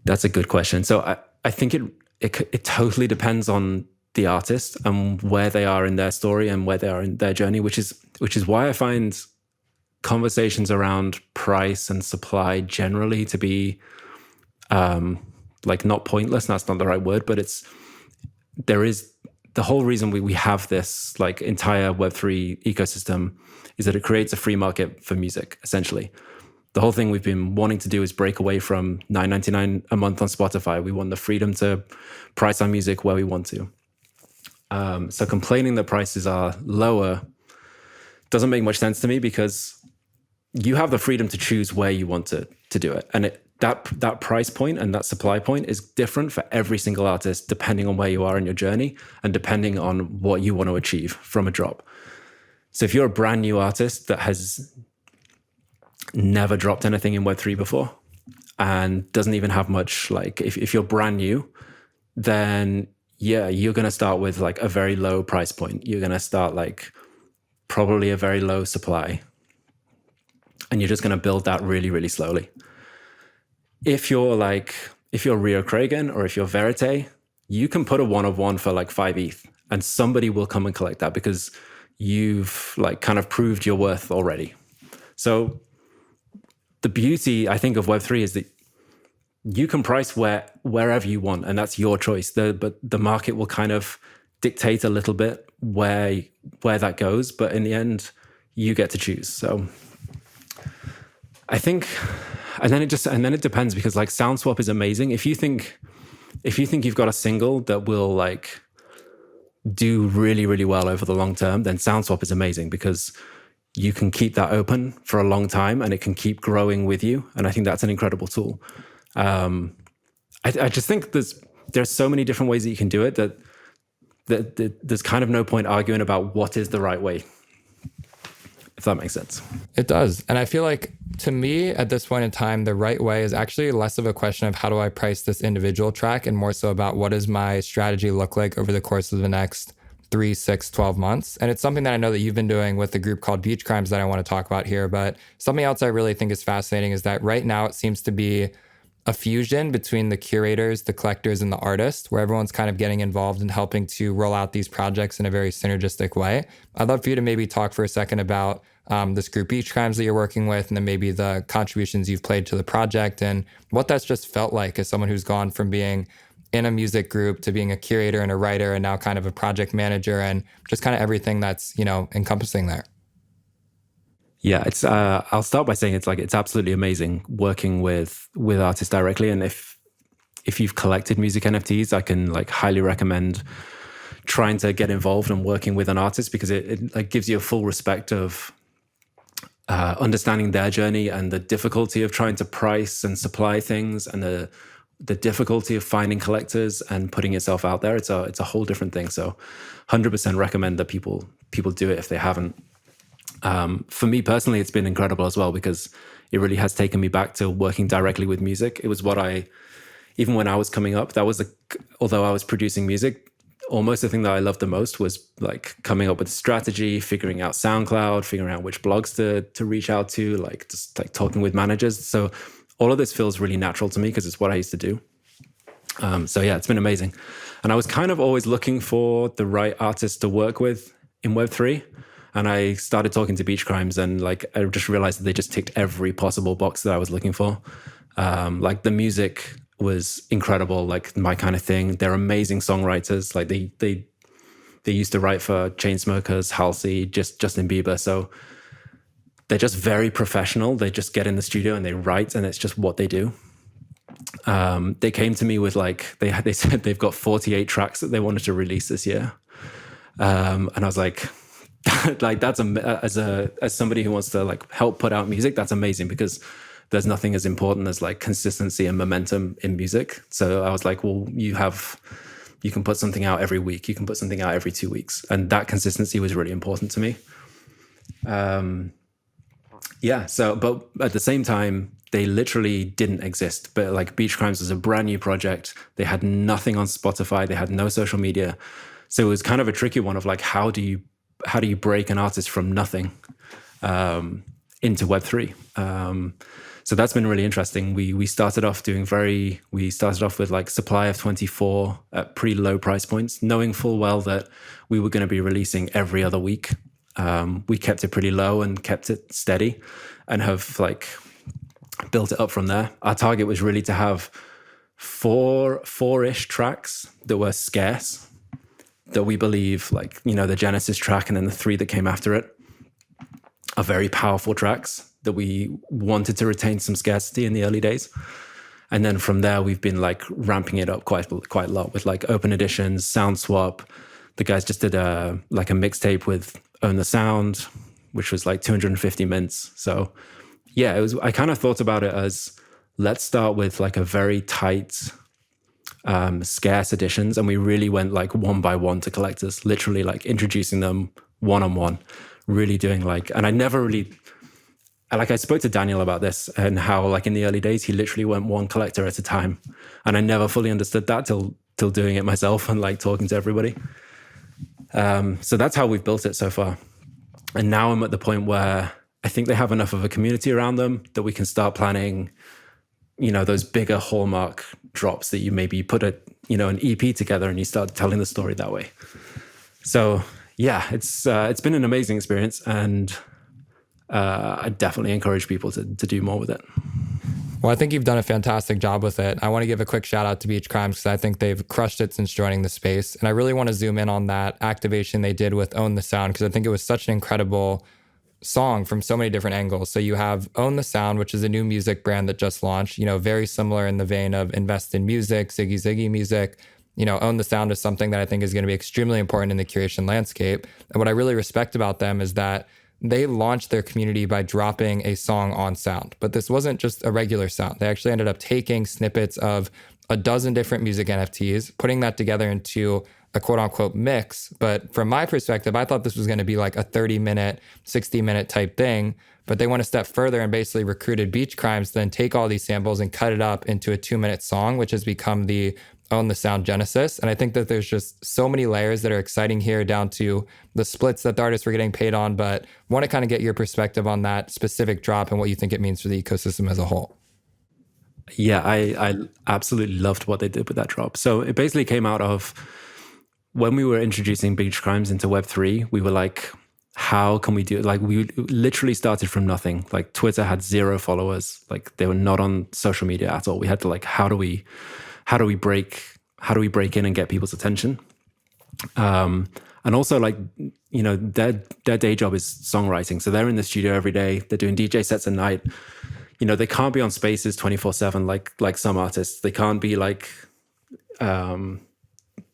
That's a good question. So I think it totally depends on the artist and where they are in their story and where they are in their journey, which is why I find conversations around price and supply generally to be like not pointless. That's not the right word, but there is the whole reason we have this like entire Web3 ecosystem is that it creates a free market for music, essentially. The whole thing we've been wanting to do is break away from $9.99 a month on Spotify. We want the freedom to price our music where we want to. So complaining that prices are lower doesn't make much sense to me, because you have the freedom to choose where you want to do it. And that price point and that supply point is different for every single artist, depending on where you are in your journey and depending on what you want to achieve from a drop. So if you're a brand new artist that has never dropped anything in Web3 before and doesn't even have much, like if you're brand new, then yeah, you're going to start with like a very low price point. You're going to start like probably a very low supply, and you're just going to build that really, really slowly. If you're Rio Kragen or if you're Verite, you can put a 1 of 1 for like 5 ETH and somebody will come and collect that because you've like kind of proved your worth already. So the beauty, I think, of Web3 is that you can price wherever you want, and that's your choice. But the market will kind of dictate a little bit where that goes. But in the end, you get to choose. So I think, and then it depends, because like SoundSwap is amazing. If you think you've got a single that will like do really, really well over the long term, then SoundSwap is amazing because you can keep that open for a long time and it can keep growing with you. And I think that's an incredible tool. I just think there's so many different ways that you can do it that there's kind of no point arguing about what is the right way, if that makes sense.
It does. And I feel like, to me, at this point in time, the right way is actually less of a question of how do I price this individual track and more so about what does my strategy look like over the course of the next 3, 6, 12 months. And it's something that I know that you've been doing with a group called Beachcrimes that I want to talk about here. But something else I really think is fascinating is that right now it seems to be a fusion between the curators, the collectors, and the artists, where everyone's kind of getting involved and helping to roll out these projects in a very synergistic way. I'd love for you to maybe talk for a second about this group Beachcrimes that you're working with, and then maybe the contributions you've played to the project and what that's just felt like as someone who's gone from being in a music group to being a curator and a writer and now kind of a project manager and just kind of everything that's, encompassing there.
Yeah, it's. I'll start by saying it's absolutely amazing working with artists directly, and if you've collected music NFTs, I can like highly recommend trying to get involved and working with an artist, because it like gives you a full respect of understanding their journey and the difficulty of trying to price and supply things, and the difficulty of finding collectors and putting yourself out there. It's a whole different thing. So, 100% recommend that people do it if they haven't. For me personally, it's been incredible as well, because it really has taken me back to working directly with music. It was what I even when I was coming up, that was although I was producing music, almost the thing that I loved the most was like coming up with strategy, figuring out SoundCloud, figuring out which blogs to reach out to, like just like talking with managers. So all of this feels really natural to me because it's what I used to do. So yeah, it's been amazing. And I was kind of always looking for the right artist to work with in Web3. And I started talking to Beachcrimes, and like I just realized that they just ticked every possible box that I was looking for. Like the music was incredible, like my kind of thing. They're amazing songwriters. Like they used to write for Chainsmokers, Halsey, just Justin Bieber. So they're just very professional. They just get in the studio and they write, and it's just what they do. They came to me with like they said they've got 48 tracks that they wanted to release this year, and I was like, like that's as somebody who wants to like help put out music, that's amazing, because there's nothing as important as like consistency and momentum in music. So I was like, well, you can put something out every week, you can put something out every 2 weeks, and that consistency was really important to me. Yeah. So, but at the same time, they literally didn't exist. But like Beachcrimes was a brand new project. They had nothing on Spotify. They had no social media. So it was kind of a tricky one of like, how do you break an artist from nothing into Web3? So that's been really interesting. We started off with like supply of 24 at pretty low price points, knowing full well that we were going to be releasing every other week. We kept it pretty low and kept it steady, and have like built it up from there. Our target was really to have four-ish tracks that were scarce, that we believe, like, you know, the Genesis track and then the 3 that came after it are very powerful tracks that we wanted to retain some scarcity in the early days. And then from there, we've been like ramping it up quite a lot with like open editions, sound swap. The guys just did a mixtape with Own the Sound, which was like 250 mints. So yeah, I kind of thought about it as, let's start with like a very tight, scarce editions. And we really went like one by one to collectors, literally like introducing them one-on-one, really doing like, and I spoke to Daniel about this and how like in the early days, he literally went one collector at a time. And I never fully understood that till doing it myself and like talking to everybody. So that's how we've built it so far. And now I'm at the point where I think they have enough of a community around them that we can start planning, you know, those bigger hallmark drops that you maybe put an EP together and you start telling the story that way. So yeah, it's been an amazing experience, and I definitely encourage people to do more with it.
Well, I think you've done a fantastic job with it. I want to give a quick shout out to Beachcrimes because I think they've crushed it since joining the space. And I really want to zoom in on that activation they did with Own the Sound, because I think it was such an incredible song from so many different angles. So you have Own the Sound, which is a new music brand that just launched, you know, very similar in the vein of Invest in Music, Ziggy Ziggy Music. You know, Own the Sound is something that I think is going to be extremely important in the curation landscape. And what I really respect about them is that they launched their community by dropping a song on sound. But this wasn't just a regular sound. They actually ended up taking snippets of a dozen different music NFTs, putting that together into a quote unquote mix. But from my perspective, I thought this was going to be like a 30-minute, 60-minute type thing. But they went a step further and basically recruited Beachcrimes to then take all these samples and cut it up into a 2-minute song, which has become the Own the Sound genesis. And I think that there's just so many layers that are exciting here, down to the splits that the artists were getting paid on. But want to kind of get your perspective on that specific drop and what you think it means for the ecosystem as a whole.
Yeah, I absolutely loved what they did with that drop. So it basically came out of when we were introducing Beachcrimes into Web3, we were like, how can we do it? Like, we literally started from nothing. Like, Twitter had 0 followers. Like, they were not on social media at all. We had to like, how do we break in and get people's attention? And also, like, you know, their day job is songwriting. So they're in the studio every day. They're doing DJ sets at night. You know, they can't be on spaces 24/7 like some artists. They can't be like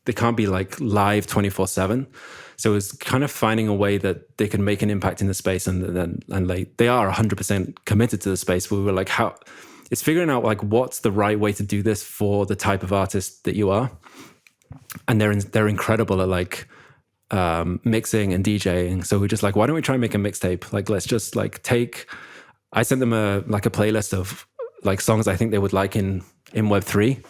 live 24/7. So it's kind of finding a way that they can make an impact in the space, and like they are 100% committed to the space. We were like, how? It's figuring out like what's the right way to do this for the type of artist that you are. And they're incredible at like mixing and DJing. So we're just like, why don't we try and make a mixtape? Like, let's just like I sent them a playlist of like songs I think they would like in Web3.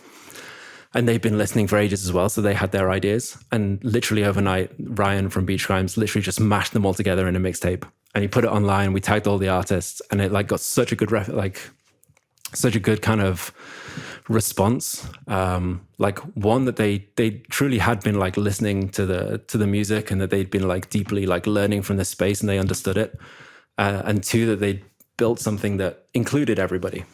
And they've been listening for ages as well. So they had their ideas. And literally overnight, Ryan from Beachcrimes literally just mashed them all together in a mixtape. And he put it online. We tagged all the artists, and it like got such a good such a good kind of response. Like one, that they truly had been like listening to the music, and that they'd been like deeply like learning from the space, and they understood it. And two, that they built something that included everybody.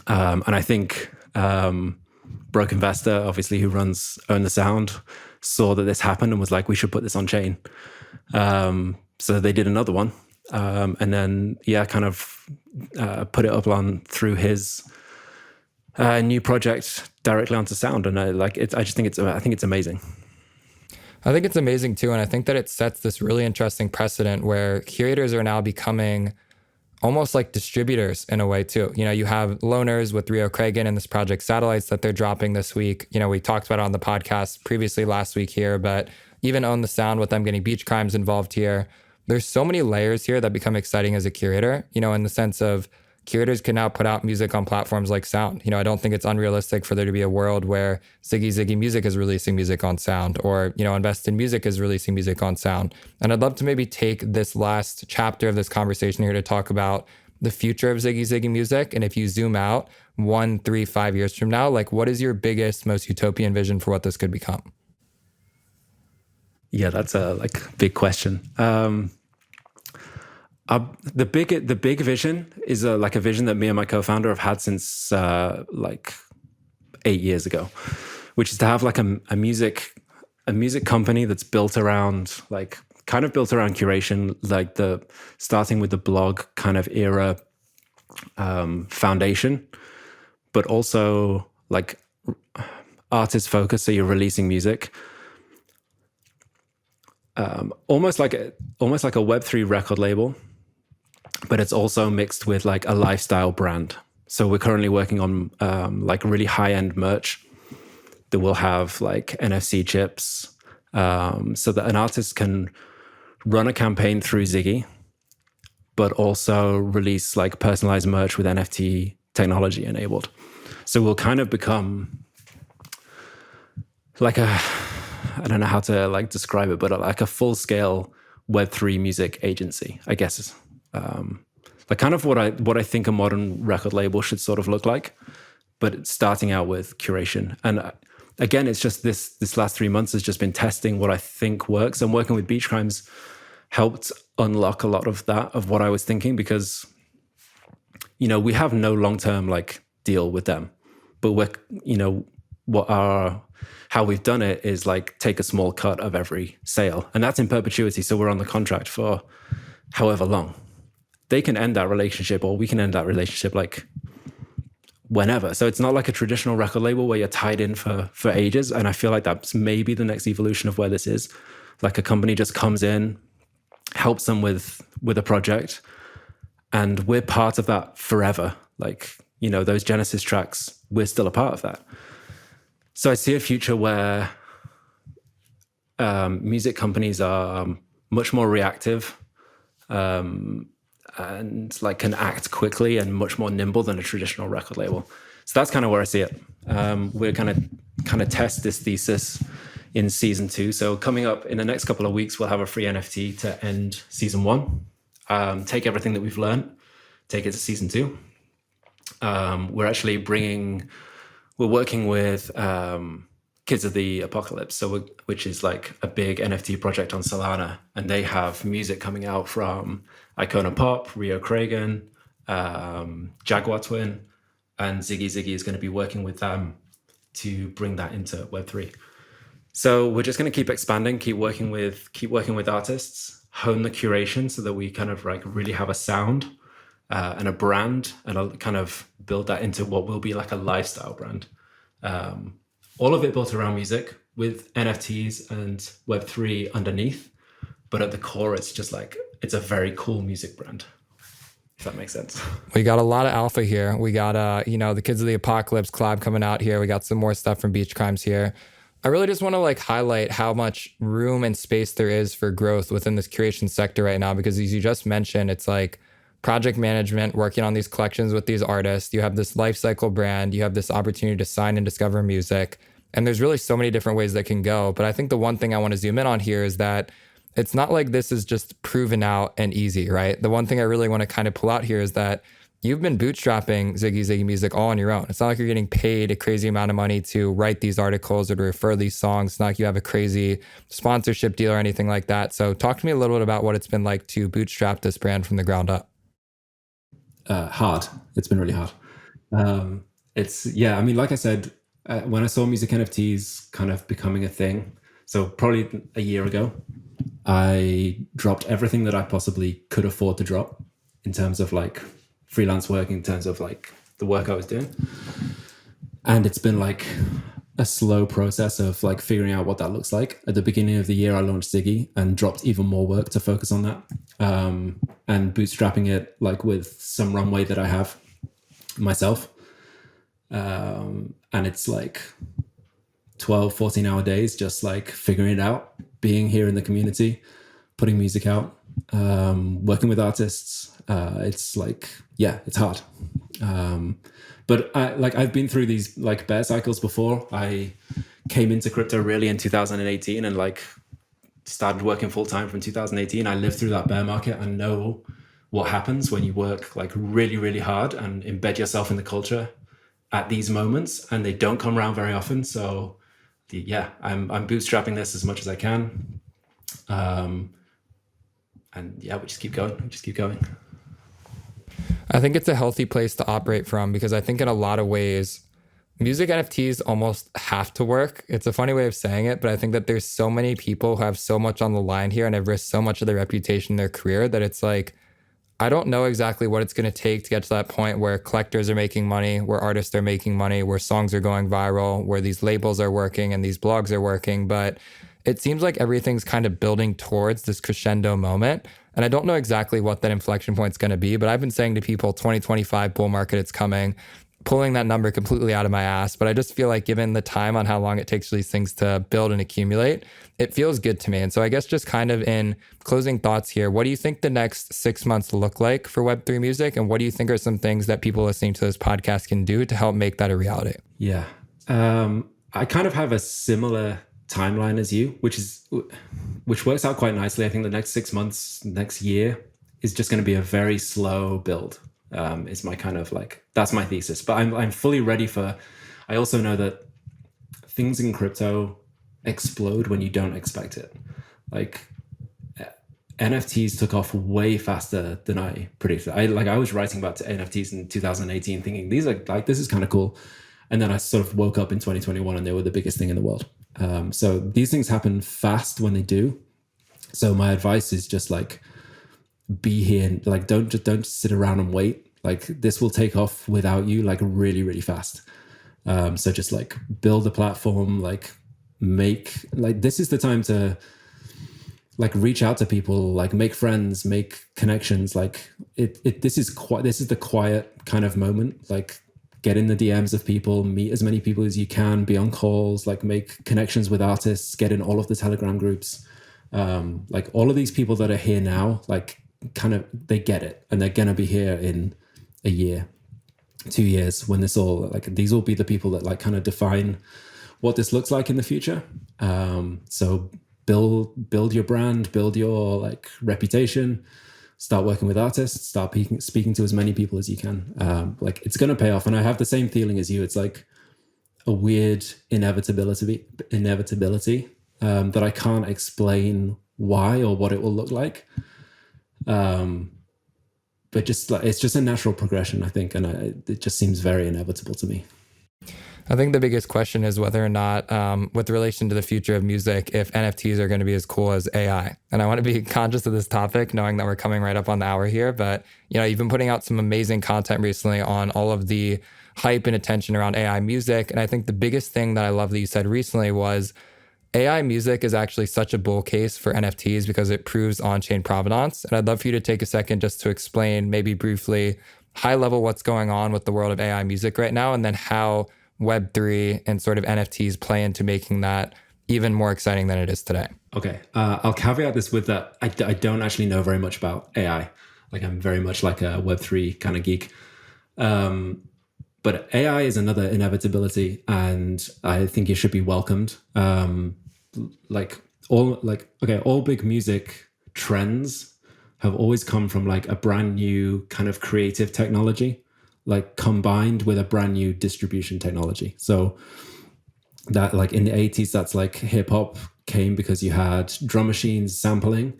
And I think Broke Investor, obviously, who runs Own the Sound, saw that this happened and was like, we should put this on chain. So they did another one. And then, kind of put it up on through his new project directly onto Sound. And I think it's amazing.
I think it's amazing too. And I think that it sets this really interesting precedent where curators are now becoming almost like distributors in a way too. You know, you have Loners with Rio Cragen and this project Satellites that they're dropping this week. You know, we talked about it on the podcast previously last week here, but even Own the Sound with them getting Beachcrimes involved here. There's so many layers here that become exciting as a curator, you know, in the sense of curators can now put out music on platforms like Sound. You know, I don't think it's unrealistic for there to be a world where Ziggy Ziggy Music is releasing music on Sound, or, you know, Invest in Music is releasing music on Sound. And I'd love to maybe take this last chapter of this conversation here to talk about the future of Ziggy Ziggy Music. And if you zoom out 1, 3, 5 years from now, like what is your biggest, most utopian vision for what this could become?
Yeah, that's a big question. The big vision is a vision that me and my co-founder have had since 8 years ago, which is to have like a music company that's built around curation, like starting with the blog kind of era foundation, but also like artist focus. So you're releasing music. Almost like a Web3 record label, but it's also mixed with like a lifestyle brand. So we're currently working on like really high-end merch that will have like NFC chips, so that an artist can run a campaign through Ziggy, but also release like personalized merch with NFT technology enabled. So we'll kind of become like I don't know how to like describe it, but like a full-scale Web3 music agency, I guess. Like kind of what I think a modern record label should sort of look like, but it's starting out with curation. And again, it's just this last 3 months has just been testing what I think works. And working with Beachcrimes helped unlock a lot of that, of what I was thinking, because, you know, we have no long-term like deal with them, but we're, you know, how we've done it is like take a small cut of every sale, and that's in perpetuity. So we're on the contract for however long. They can end that relationship, or we can end that relationship like whenever. So it's not like a traditional record label where you're tied in for ages. And I feel like that's maybe the next evolution of where this is. Like a company just comes in, helps them with a project, and we're part of that forever. Like, you know, those Genesis tracks, we're still a part of that. So I see a future where music companies are much more reactive, and like can act quickly and much more nimble than a traditional record label. So that's kind of where I see it. We're going to test this thesis in season 2. So coming up in the next couple of weeks, we'll have a free NFT to end season 1. Take everything that we've learned, take it to season 2. We're working with Kids of the Apocalypse, which is like a big NFT project on Solana, and they have music coming out from Icona Pop, Rio Cragen, Jaguar Twin, and Ziggy Ziggy is going to be working with them to bring that into Web3. So we're just going to keep expanding, keep working with artists, hone the curation so that we kind of like really have a sound and a brand, and I'll kind of build that into what will be like a lifestyle brand. All of it built around music with NFTs and Web3 underneath. But at the core, it's just like, it's a very cool music brand, if that makes sense.
We got a lot of alpha here. We got, the Kids of the Apocalypse collab coming out here. We got some more stuff from Beachcrimes here. I really just want to like highlight how much room and space there is for growth within this curation sector right now, because as you just mentioned, it's like project management, working on these collections with these artists. You have this life cycle brand. You have this opportunity to sign and discover music. And there's really so many different ways that can go. But I think the one thing I want to zoom in on here is that it's not like this is just proven out and easy, right? The one thing I really want to kind of pull out here is that you've been bootstrapping Ziggy Ziggy music all on your own. It's not like you're getting paid a crazy amount of money to write these articles or to refer these songs. It's not like you have a crazy sponsorship deal or anything like that. So talk to me a little bit about what it's been like to bootstrap this brand from the ground up.
Hard. It's been really hard. I mean, like I said, when I saw music NFTs kind of becoming a thing, so probably a year ago, I dropped everything that I possibly could afford to drop in terms of like freelance work, in terms of like the work I was doing. And it's been like a slow process of like figuring out what that looks like. At the beginning of the year, I launched Ziggy and dropped even more work to focus on that. And bootstrapping it like with some runway that I have myself. And it's like 12, 14-hour days, just like figuring it out, being here in the community, putting music out, working with artists. It's like, yeah, it's hard. But I've been through these like bear cycles before. I came into crypto really in 2018 and like started working full time from 2018. I lived through that bear market. I know what happens when you work like really, really hard and embed yourself in the culture at these moments, and they don't come around very often. So I'm bootstrapping this as much as I can. And yeah, we just keep going.
I think it's a healthy place to operate from, because I think in a lot of ways, music NFTs almost have to work. It's a funny way of saying it, but I think that there's so many people who have so much on the line here and have risked so much of their reputation, their career, that it's like, I don't know exactly what it's going to take to get to that point where collectors are making money, where artists are making money, where songs are going viral, where these labels are working and these blogs are working. But it seems like everything's kind of building towards this crescendo moment. And I don't know exactly what that inflection point is going to be, but I've been saying to people, 2025 bull market, it's coming, pulling that number completely out of my ass. But I just feel like given the time on how long it takes for these things to build and accumulate, it feels good to me. And so I guess just kind of in closing thoughts here, what do you think the next 6 months look like for Web3 music? And what do you think are some things that people listening to this podcast can do to help make that a reality?
Yeah. I kind of have a similar timeline as you, which works out quite nicely. I think the next 6 months, next year is just going to be a very slow build. Is my kind of like, that's my thesis. But I'm fully ready for, I also know that things in crypto explode when you don't expect it. Like NFTs took off way faster than I predicted. I was writing about NFTs in 2018 thinking these are like, this is kind of cool. And then I sort of woke up in 2021 and they were the biggest thing in the world. So these things happen fast when they do. So my advice is just like, be here and like, don't sit around and wait. Like this will take off without you, like really, really fast. So just like build a platform, like this is the time to like reach out to people, like make friends, make connections. Like this is the quiet kind of moment. Like get in the DMs of people, meet as many people as you can, be on calls, like make connections with artists, get in all of the Telegram groups. Like all of these people that are here now, like kind of, they get it and they're going to be here in a year, 2 years when this all, like these will be the people that like kind of define what this looks like in the future. So build your brand, build your like reputation, start working with artists, start speaking to as many people as you can. Like it's going to pay off. And I have the same feeling as you. It's like a weird inevitability that I can't explain why or what it will look like. But just like, it's just a natural progression, I think. And it just seems very inevitable to me.
I think the biggest question is whether or not, with relation to the future of music, if NFTs are going to be as cool as AI. And I want to be conscious of this topic, knowing that we're coming right up on the hour here. But, you know, you've been putting out some amazing content recently on all of the hype and attention around AI music. And I think the biggest thing that I love that you said recently was AI music is actually such a bull case for NFTs because it proves on-chain provenance. And I'd love for you to take a second just to explain, maybe briefly, high level, what's going on with the world of AI music right now, and then how Web3 and sort of NFTs play into making that even more exciting than it is today.
Okay. I'll caveat this with that I don't actually know very much about AI. Like I'm very much like a Web3 kind of geek. But AI is another inevitability, and I think it should be welcomed. All big music trends have always come from like a brand new kind of creative technology, like combined with a brand new distribution technology. So that like in the 80s, that's like hip hop came because you had drum machines sampling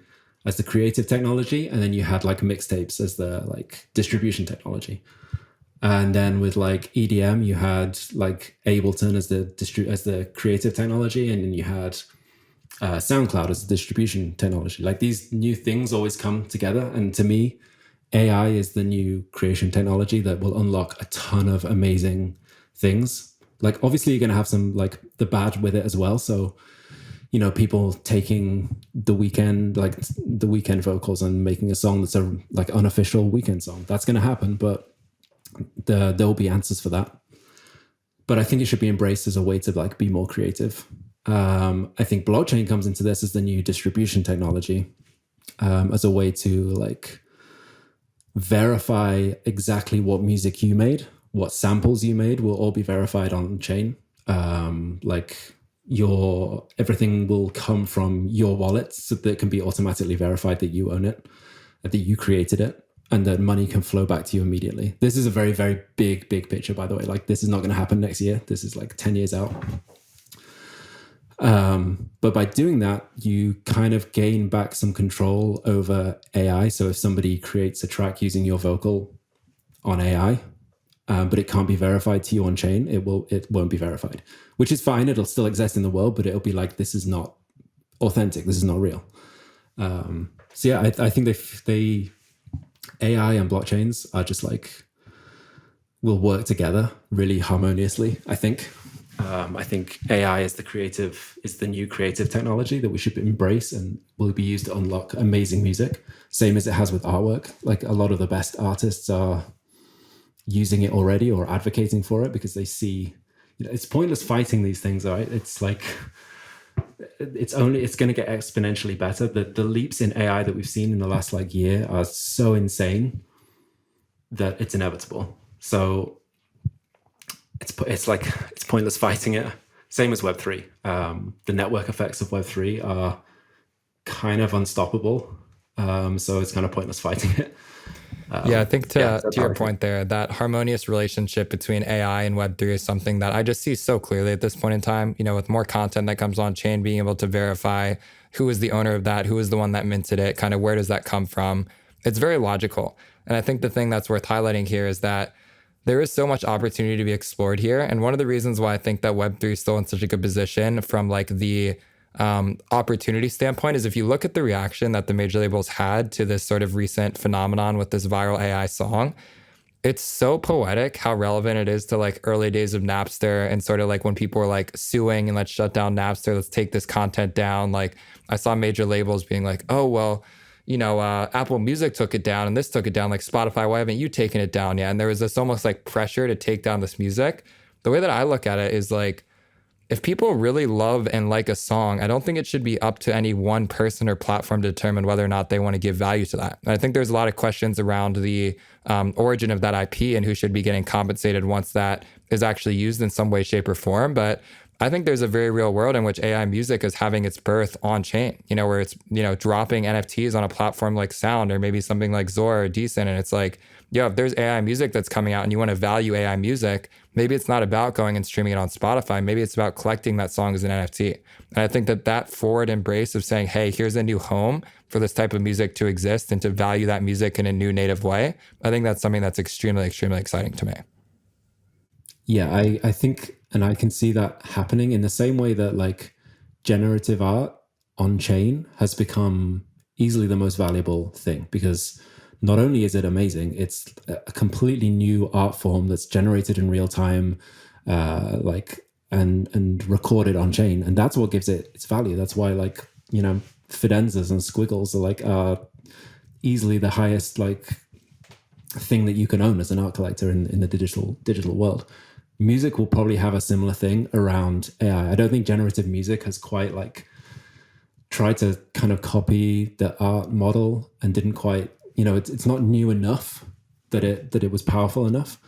as the creative technology, and then you had like mixtapes as the like distribution technology. And then with like EDM, you had like Ableton as the creative technology, and then you had SoundCloud as the distribution technology. Like these new things always come together, and to me, AI is the new creation technology that will unlock a ton of amazing things. Like obviously, you're going to have some like the bad with it as well. So people taking the weekend vocals and making a song that's a like unofficial weekend song. That's going to happen, but there will be answers for that. But I think it should be embraced as a way to like be more creative. I think blockchain comes into this as the new distribution technology, as a way to like verify exactly what music you made, what samples you made will all be verified on chain. Everything will come from your wallet, so that it can be automatically verified that you own it, that you created it, and that money can flow back to you immediately. This is a very, very big picture, by the way. Like this is not going to happen next year. This is like 10 years out. But by doing that, you kind of gain back some control over AI. So if somebody creates a track using your vocal on AI, but it can't be verified to you on chain, it won't be verified, which is fine. It'll still exist in the world, but it'll be like, this is not authentic. This is not real. So yeah, I think they AI and blockchains are just like, will work together really harmoniously, I think. I think AI is the new creative technology that we should embrace and will be used to unlock amazing music, same as it has with artwork. Like a lot of the best artists are using it already or advocating for it because they see, it's pointless fighting these things, right? It's like, it's going to get exponentially better. The leaps in AI that we've seen in the last like year are so insane that it's inevitable. So it's pointless fighting it. Same as Web3. The network effects of Web3 are kind of unstoppable. So it's kind of pointless fighting it.
I think to your point there, that harmonious relationship between AI and Web3 is something that I just see so clearly at this point in time, with more content that comes on chain, being able to verify who is the owner of that, who is the one that minted it, kind of where does that come from? It's very logical. And I think the thing that's worth highlighting here is that there is so much opportunity to be explored here. And one of the reasons why I think that Web3 is still in such a good position from like the opportunity standpoint is if you look at the reaction that the major labels had to this sort of recent phenomenon with this viral AI song, it's so poetic how relevant it is to like early days of Napster and sort of like when people were like suing and let's shut down Napster, let's take this content down. Like I saw major labels being like, oh, well, Apple Music took it down and this took it down, like Spotify, why haven't you taken it down yet? And there was this almost like pressure to take down this music. The way that I look at it is like, if people really love and like a song, I don't think it should be up to any one person or platform to determine whether or not they want to give value to that. And I think there's a lot of questions around the origin of that IP and who should be getting compensated once that is actually used in some way, shape, or form. But I think there's a very real world in which AI music is having its birth on chain, where it's, dropping NFTs on a platform like Sound or maybe something like Zora or Decent. And it's like, if there's AI music that's coming out and you want to value AI music, maybe it's not about going and streaming it on Spotify. Maybe it's about collecting that song as an NFT. And I think that forward embrace of saying, hey, here's a new home for this type of music to exist and to value that music in a new native way, I think that's something that's extremely, extremely exciting to me.
Yeah, I think, and I can see that happening in the same way that like generative art on chain has become easily the most valuable thing, because not only is it amazing, it's a completely new art form that's generated in real time, and recorded on chain, and that's what gives it its value. That's why fidenzas and squiggles are easily the highest thing that you can own as an art collector in the digital world. Music will probably have a similar thing around AI. I don't think generative music has quite tried to kind of copy the art model and didn't quite it's not new enough that it was powerful enough.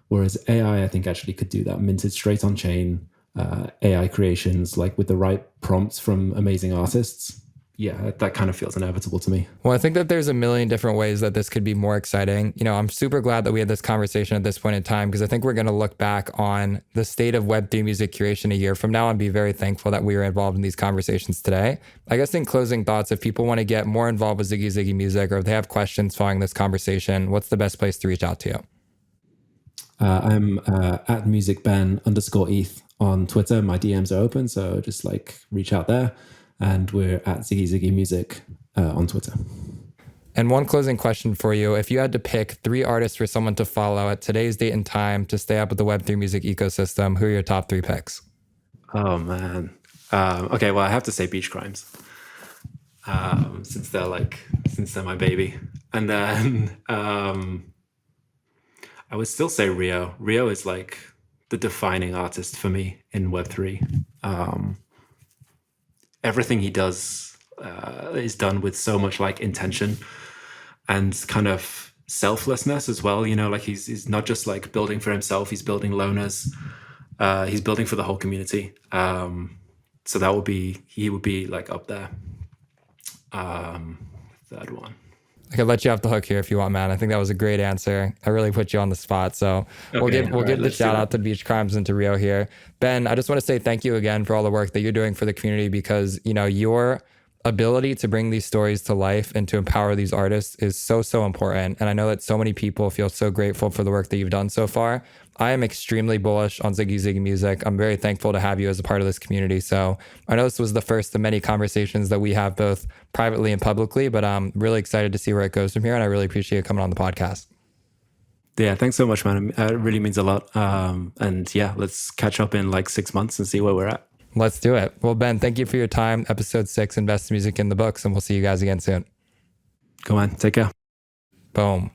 Whereas AI, I think, actually could do that, minted straight on chain, AI creations, like with the right prompts from amazing artists. Yeah, that kind of feels inevitable to me.
Well, I think that there's a million different ways that this could be more exciting. I'm super glad that we had this conversation at this point in time, because I think we're going to look back on the state of Web3 music curation a year from now and be very thankful that we were involved in these conversations today. I guess in closing thoughts, if people want to get more involved with Ziggy Ziggy Music, or if they have questions following this conversation, what's the best place to reach out to you?
I'm at MusicBen_ETH on Twitter. My DMs are open, so just reach out there. And we're at Ziggy Ziggy Music on Twitter.
And one closing question for you. If you had to pick 3 artists for someone to follow at today's date and time to stay up with the Web3 music ecosystem, who are your top 3 picks?
Oh, man. Okay, well, I have to say Beachcrimes. Since they're my baby. And then I would still say Rio. Rio is the defining artist for me in Web3. Everything he does is done with so much intention and kind of selflessness as well. He's not just building for himself. He's building loners. He's building for the whole community. So he would be up there. Third one.
I could let you off the hook here if you want, man. I think that was a great answer. I really put you on the spot. So we'll give the shout out to Beachcrimes and to Rio here. Ben, I just want to say thank you again for all the work that you're doing for the community, because, your ability to bring these stories to life and to empower these artists is so important. And I know that so many people feel so grateful for the work that you've done so far. I am extremely bullish on Ziggy Ziggy Music. I'm very thankful to have you as a part of this community. So I know this was the first of many conversations that we have both privately and publicly, but I'm really excited to see where it goes from here. And I really appreciate you coming on the podcast.
Yeah, thanks so much, man. It really means a lot. And yeah, let's catch up in 6 months and see where we're at.
Let's do it. Well, Ben, thank you for your time. Episode 6, Invest Music in the Books, and we'll see you guys again soon.
Go on. Take care.
Boom.